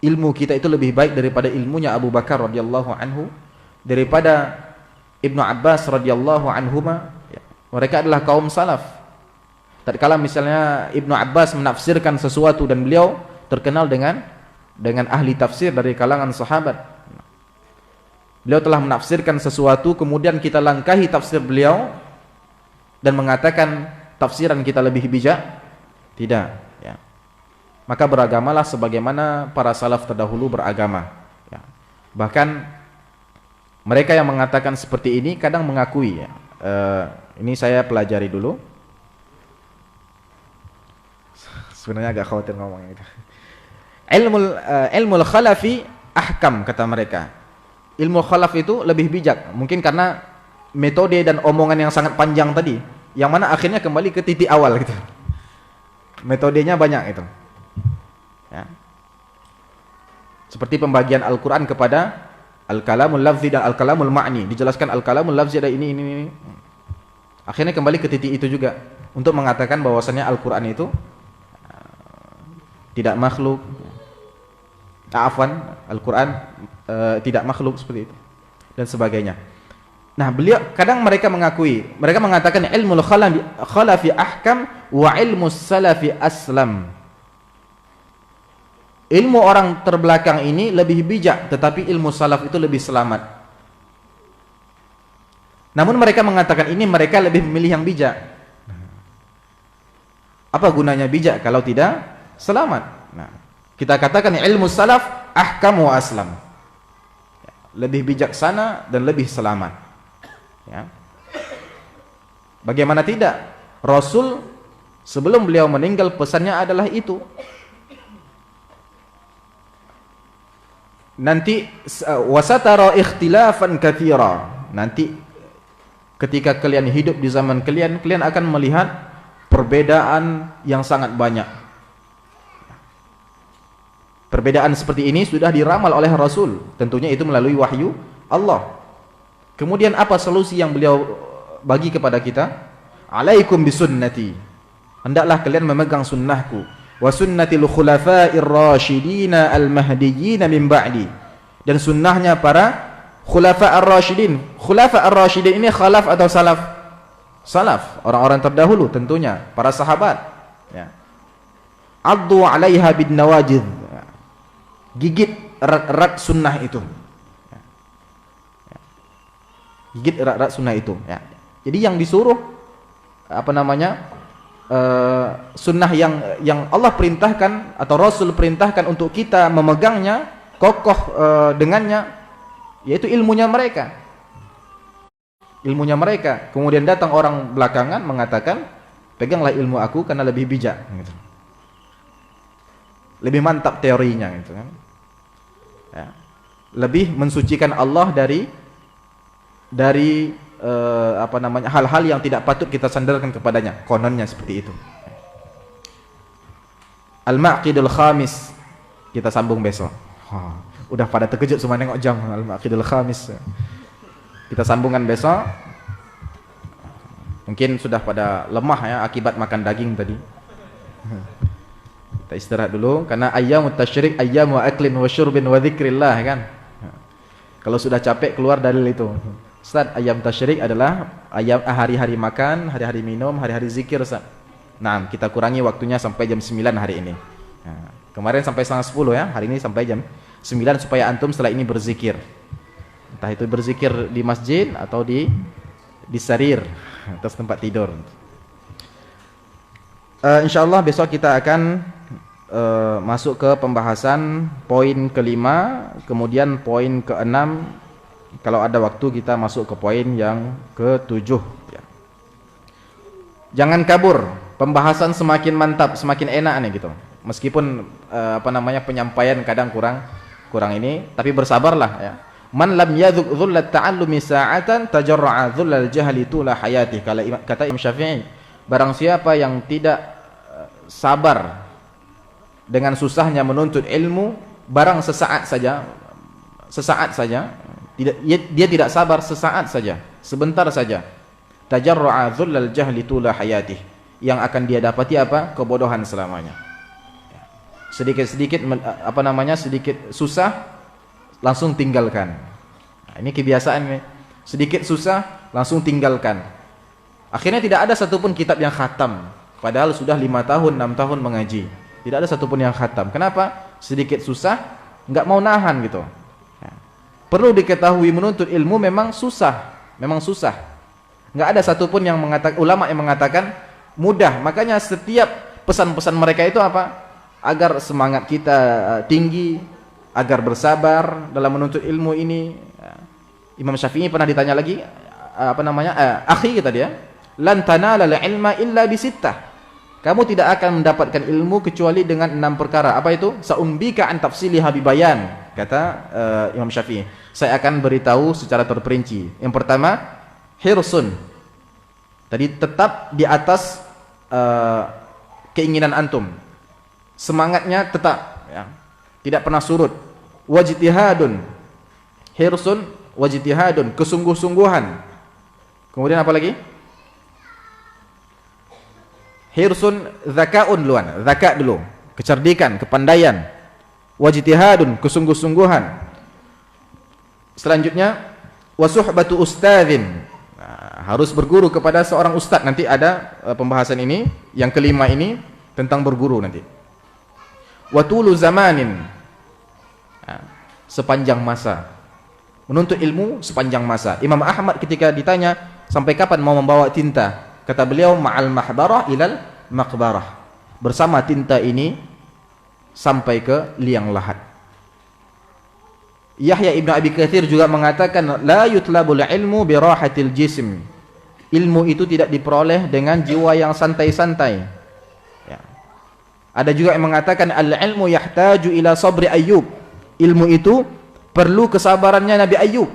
S1: ilmu kita itu lebih baik daripada ilmunya Abu Bakar radhiyallahu anhu, daripada Ibnu Abbas radhiyallahu anhuma? Mereka adalah kaum salaf. Tatkala misalnya Ibnu Abbas menafsirkan sesuatu dan beliau terkenal dengan ahli tafsir dari kalangan sahabat. Beliau telah menafsirkan sesuatu, kemudian kita langkahi tafsir beliau dan mengatakan tafsiran kita lebih bijak? Tidak, ya. Maka beragamalah sebagaimana para salaf terdahulu beragama, ya. Bahkan mereka yang mengatakan seperti ini kadang mengakui, ya. Ini saya pelajari dulu. Sebenarnya agak khawatir ngomongnya itu. Ilmu khalafi ahkam, kata mereka. Ilmu khalaf itu lebih bijak, mungkin karena metode dan omongan yang sangat panjang tadi, yang mana akhirnya kembali ke titik awal gitu. Metodenya banyak itu, ya. Seperti pembagian Al-Quran kepada al-kalamul lafzi dan al-kalamul ma'ni. Dijelaskan al-kalamul lafzi ada ini. Akhirnya kembali ke titik itu juga, untuk mengatakan bahwasannya Al-Quran itu tidak makhluk. Al-Quran tidak makhluk, seperti itu dan sebagainya. Nah, kadang mereka mengatakan ilmu khalafi ahkam wa ilmu salafi aslam. Ilmu orang terbelakang ini lebih bijak, tetapi ilmu salaf itu lebih selamat. Namun mereka mengatakan ini mereka lebih memilih yang bijak. Apa gunanya bijak kalau tidak selamat? Nah, kita katakan ilmu salaf ahkam wa aslam, lebih bijaksana dan lebih selamat, ya. Bagaimana tidak? Rasul sebelum beliau meninggal pesannya adalah itu. Nanti wasatara ikhtilafan katsira. Nanti ketika kalian hidup di zaman kalian akan melihat perbedaan yang sangat banyak. Perbedaan seperti ini sudah diramal oleh Rasul, tentunya itu melalui wahyu Allah. Kemudian apa solusi yang beliau bagi kepada kita? Alaikum bisunnati, hendaklah kalian memegang sunnahku, wa sunnatil khulafa'ir rasyidin al-mahdiyyin min ba'di, dan sunnahnya para khulafa'ir rasyidin. Khulafa'ir rasyidin ini khalaf atau salaf? Salaf, orang-orang terdahulu tentunya, para sahabat, ya. Addu 'alaiha bin nawajid, gigit erat-erat sunnah itu, gigit erat-erat sunnah itu, ya. Jadi yang disuruh sunnah yang Allah perintahkan atau Rasul perintahkan untuk kita memegangnya kokoh dengannya, yaitu ilmunya mereka. Kemudian datang orang belakangan mengatakan peganglah ilmu aku karena lebih bijak, gitu. lebih mantap teorinya gitu kan. Ya. Lebih mensucikan Allah dari hal-hal yang tidak patut kita sandarkan kepadanya, kononnya seperti itu. Al-Maqidul Khamis kita sambung besok. Udah pada terkejut semua nengok jam. Al-Maqidul Khamis kita sambungkan besok. Mungkin sudah pada lemah ya akibat makan daging tadi. Kita istirahat dulu karena ayyamut tasyrik ayyamu aklin wa syurbin wa dzikrillah kan. Kalau sudah capek keluar dalil itu. Ustaz, ayyam tasyrik adalah hari-hari makan, hari-hari minum, hari-hari zikir Ustaz. Nah, kita kurangi waktunya sampai jam 9 hari ini. Nah, kemarin sampai setengah 10 ya, hari ini sampai jam 9 supaya antum setelah ini berzikir. Entah itu berzikir di masjid atau di sarir atas tempat tidur. Insyaallah besok kita akan masuk ke pembahasan poin kelima, kemudian poin keenam. Kalau ada waktu kita masuk ke poin yang ketujuh. Ya. Jangan kabur, pembahasan semakin mantap, semakin enak nih gitu. Meskipun penyampaian kadang kurang ini, tapi bersabarlah ya. Man lam yadhuq dhullat ta'allumi sa'atan tajarra'a dhullal jahli tula hayatih. Kata Imam Syafi'i, barang siapa yang tidak sabar dengan susahnya menuntut ilmu, barang sesaat saja, dia tidak sabar sesaat saja, sebentar saja. Tajarra'a dhullal jahli tula hayatih. Yang akan dia dapati apa? Kebodohan selamanya. Sedikit-sedikit sedikit susah langsung tinggalkan. Nah, ini kebiasaan nih. Sedikit susah langsung tinggalkan. Akhirnya tidak ada satupun kitab yang khatam. Padahal sudah 5 tahun, 6 tahun mengaji. Tidak ada satupun yang khatam. Kenapa? Sedikit susah, nggak mau nahan gitu. Nah, perlu diketahui menuntut ilmu memang susah. Memang susah. Nggak ada satupun yang ulama yang mengatakan mudah. Makanya setiap pesan-pesan mereka itu apa? Agar semangat kita tinggi, agar bersabar dalam menuntut ilmu ini. Imam Syafi'i pernah ditanya lagi, akhi kata dia, lan tanala ilma illa bisittah. Kamu tidak akan mendapatkan ilmu kecuali dengan 6 perkara. Apa itu? Sa'umbika an tafsiliha bibayan, kata Imam Syafi'i. Saya akan beritahu secara terperinci. Yang pertama, hirsun. Tadi tetap di atas keinginan antum. Semangatnya tetap ya. Tidak pernah surut. Wajtihadun, hirsun, wajtihadun, kesungguh-sungguhan. Kemudian apa lagi? Hirsun, zakaun duluan, zakat dulu, kecerdikan, kepandaian. Wajtihadun, kesungguh-sungguhan. Selanjutnya, wasuhbatu ustadzin. Nah, harus berguru kepada seorang ustadz. Nanti ada pembahasan ini, yang kelima ini tentang berguru nanti. Watulu zamanin, sepanjang masa, menuntut ilmu sepanjang masa. Imam Ahmad ketika ditanya sampai kapan mau membawa tinta, kata beliau ma'al mahbarah ilal maqbarah, bersama tinta ini sampai ke liang lahat. Yahya ibn Abi Katsir juga mengatakan la yutlabul ilmu bi rahatil jism, ilmu itu tidak diperoleh dengan jiwa yang santai-santai. Ada juga yang mengatakan al-ilmu yahtaju ila sabri Ayyub. Ilmu itu perlu kesabarannya Nabi Ayyub.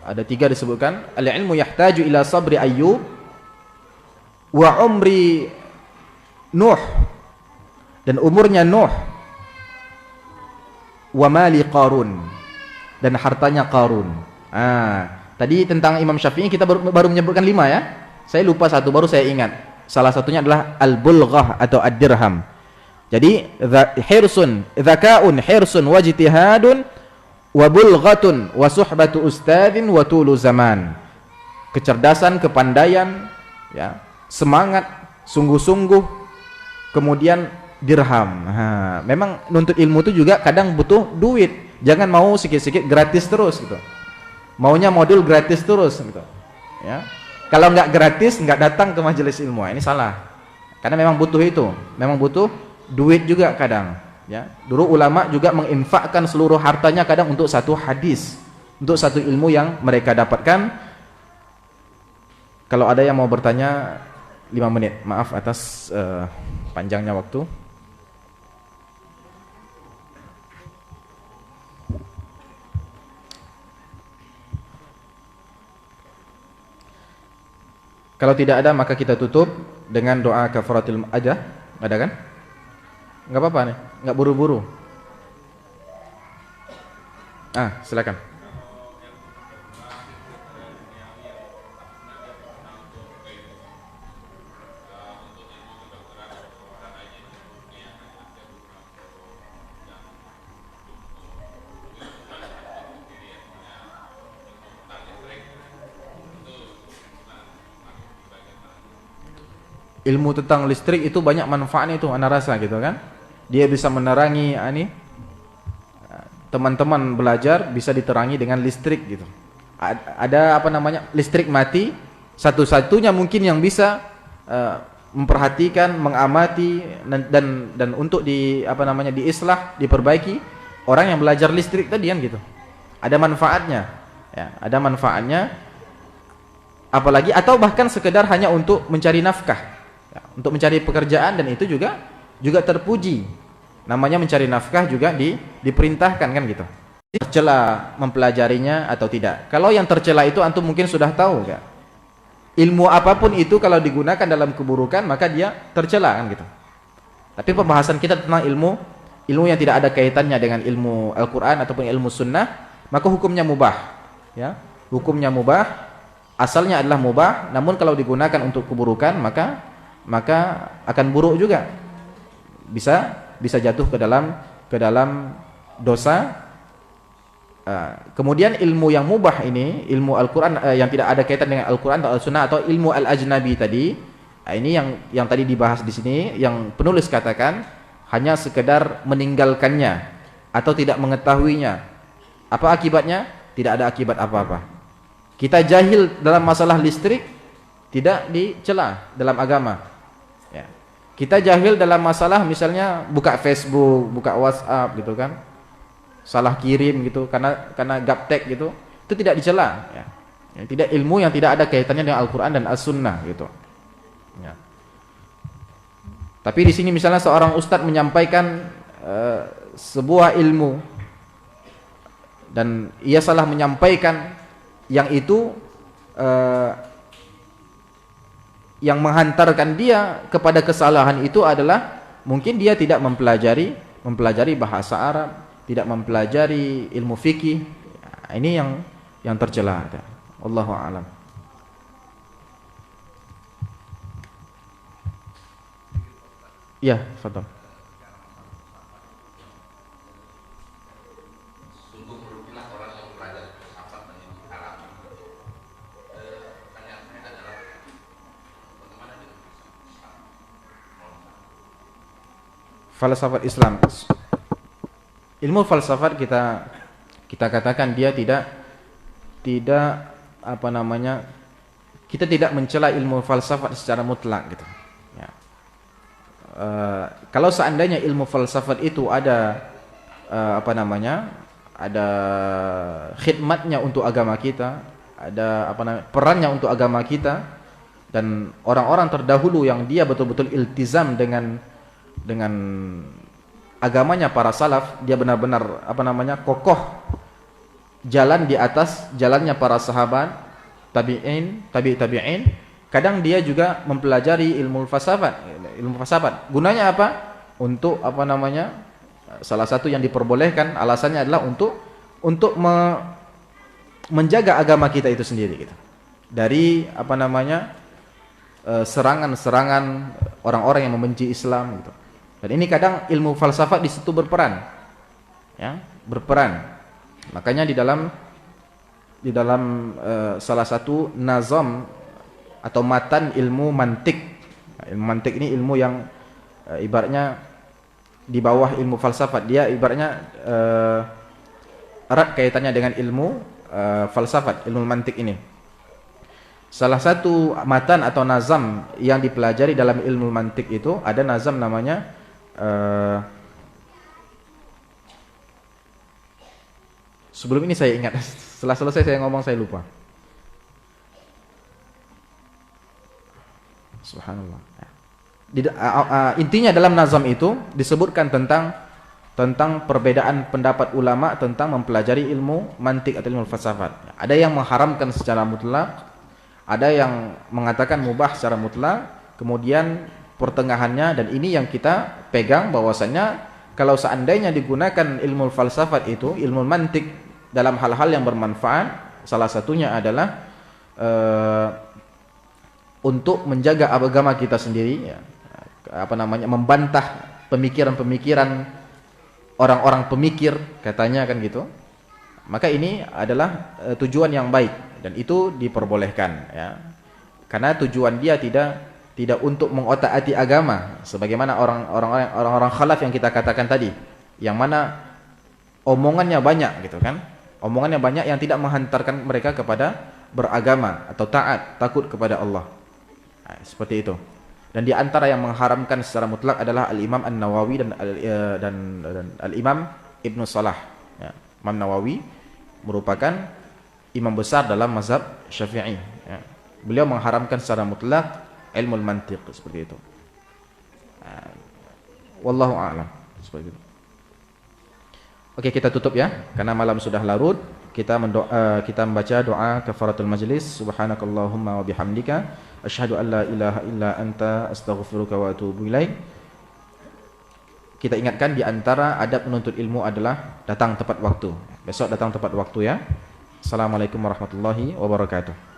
S1: Ada 3 disebutkan. Al-ilmu yahtaju ila sabri Ayyub wa umri Nuh, dan umurnya Nuh, wa mali Qarun, dan hartanya Qarun. Tadi tentang Imam Syafi'i kita baru menyebutkan 5 ya. Saya lupa satu, baru saya ingat. Salah satunya adalah al-bulghah atau ad-dirham. Jadi hirsun, dzakaun, hirsun, wajtihadun, wa bulghatun, wa suhbatu ustadzin, wa tulu zaman. Kecerdasan, kepandaian, ya, semangat, sungguh-sungguh, kemudian dirham. Memang nuntut ilmu itu juga kadang butuh duit. Jangan mau sikit-sikit gratis terus gitu. Maunya modul gratis terus gitu. Ya. Kalau nggak gratis nggak datang ke majelis ilmu. Ini salah. Karena memang butuh itu. Memang butuh duit juga kadang. Ya. Dulu ulama juga menginfakkan seluruh hartanya kadang untuk satu hadis, untuk satu ilmu yang mereka dapatkan. Kalau ada yang mau bertanya 5 menit. Maaf atas panjangnya waktu. Kalau tidak ada maka kita tutup dengan doa kafaratul aja. Ada kan? Enggak apa-apa nih, enggak buru-buru. Silakan. Ilmu tentang listrik itu banyak manfaatnya itu, ana rasa gitu kan. Dia bisa menerangi teman-teman belajar bisa diterangi dengan listrik gitu. Ada apa namanya? Listrik mati, satu-satunya mungkin yang bisa memperhatikan, mengamati dan untuk diislah, diperbaiki orang yang belajar listrik tadi kan gitu. Ada manfaatnya. Ya, ada manfaatnya. Apalagi atau bahkan sekedar hanya untuk mencari nafkah. Ya, untuk mencari pekerjaan, dan itu juga terpuji. Namanya mencari nafkah juga diperintahkan kan gitu. Tercela mempelajarinya atau tidak. Kalau yang tercela itu antum mungkin sudah tahu kan. Ilmu apapun itu kalau digunakan dalam keburukan maka dia tercela kan gitu. Tapi pembahasan kita tentang ilmu yang tidak ada kaitannya dengan ilmu Al-Qur'an ataupun ilmu sunnah, maka hukumnya mubah. Ya, hukumnya mubah, asalnya adalah mubah, namun kalau digunakan untuk keburukan maka akan buruk juga. Bisa jatuh ke dalam dosa. Kemudian ilmu yang mubah ini, ilmu Al-Qur'an yang tidak ada kaitan dengan Al-Qur'an atau Al-Sunnah atau ilmu al-ajnabi tadi, ini yang tadi dibahas di sini, yang penulis katakan hanya sekedar meninggalkannya atau tidak mengetahuinya. Apa akibatnya? Tidak ada akibat apa-apa. Kita jahil dalam masalah listrik tidak dicela dalam agama. Ya. Kita jahil dalam masalah misalnya buka Facebook, buka WhatsApp gitu kan, salah kirim gitu karena gaptek gitu, itu tidak dicela. Ya. Ya, tidak, ilmu yang tidak ada kaitannya dengan Al-Quran dan As-Sunnah gitu. Ya. Tapi di sini misalnya seorang ustadz menyampaikan sebuah ilmu dan ia salah menyampaikan, yang itu yang menghantarkan dia kepada kesalahan itu adalah mungkin dia tidak mempelajari bahasa Arab, tidak mempelajari ilmu fikih. Ini yang tercela. Wallahu a'lam. Ya, fadhal. Falsafat Islam. Ilmu falsafat kita katakan dia tidak apa namanya, kita tidak mencela ilmu falsafat secara mutlak gitu. Ya. Kalau seandainya ilmu falsafat itu ada apa namanya, ada khidmatnya untuk agama kita, ada apa namanya, perannya untuk agama kita, dan orang-orang terdahulu yang dia betul-betul iltizam dengan agamanya para salaf, dia benar-benar apa namanya, kokoh jalan di atas jalannya para sahabat, tabi'in. Kadang dia juga mempelajari ilmu falsafat. Gunanya apa? Untuk apa namanya? Salah satu yang diperbolehkan alasannya adalah untuk menjaga agama kita itu sendiri gitu. Dari apa namanya? Serangan-serangan orang-orang yang membenci Islam gitu. Dan ini kadang ilmu falsafat di situ berperan. Ya, berperan. Makanya di dalam salah satu nazam atau matan ilmu mantik. Ilmu mantik ini ilmu yang ibaratnya di bawah ilmu falsafat. Dia ibaratnya erat kaitannya dengan ilmu falsafat, ilmu mantik ini. Salah satu matan atau nazam yang dipelajari dalam ilmu mantik itu ada nazam namanya sebelum ini saya ingat, setelah selesai saya ngomong saya lupa. Subhanallah. Intinya dalam nazam itu disebutkan tentang perbedaan pendapat ulama tentang mempelajari ilmu mantik atau ilmu falsafat. Ada yang mengharamkan secara mutlak, ada yang mengatakan mubah secara mutlak, kemudian pertengahannya, dan ini yang kita pegang bahwasanya kalau seandainya digunakan ilmu falsafat itu, ilmu mantik dalam hal-hal yang bermanfaat, salah satunya adalah untuk menjaga agama kita sendiri, ya, membantah pemikiran-pemikiran orang-orang pemikir, katanya kan gitu. Maka ini adalah tujuan yang baik dan itu diperbolehkan, ya. Karena tujuan dia tidak untuk mengotak-atik agama sebagaimana orang-orang khalaf yang kita katakan tadi, yang mana omongannya banyak gitu kan. Omongannya banyak yang tidak menghantarkan mereka kepada beragama atau taat, takut kepada Allah. Nah, seperti itu. Dan di antara yang mengharamkan secara mutlak adalah Al-Imam An-Nawawi dan Al-Imam Ibnu Salah. Ya. Imam Nawawi merupakan imam besar dalam mazhab Syafi'i. Ya. Beliau mengharamkan secara mutlak ilmu mantiq seperti itu. Wallahu a'lam. Seperti itu. Oke, kita tutup ya, karena malam sudah larut. Kita membaca doa kafaratul majlis. Subhanakallahumma wa bihamdika asyhadu an la ilaha illa anta astaghfiruka wa atubu ilaik. Kita ingatkan di antara adab menuntut ilmu adalah datang tepat waktu. Besok datang tepat waktu ya. Assalamualaikum warahmatullahi wabarakatuh.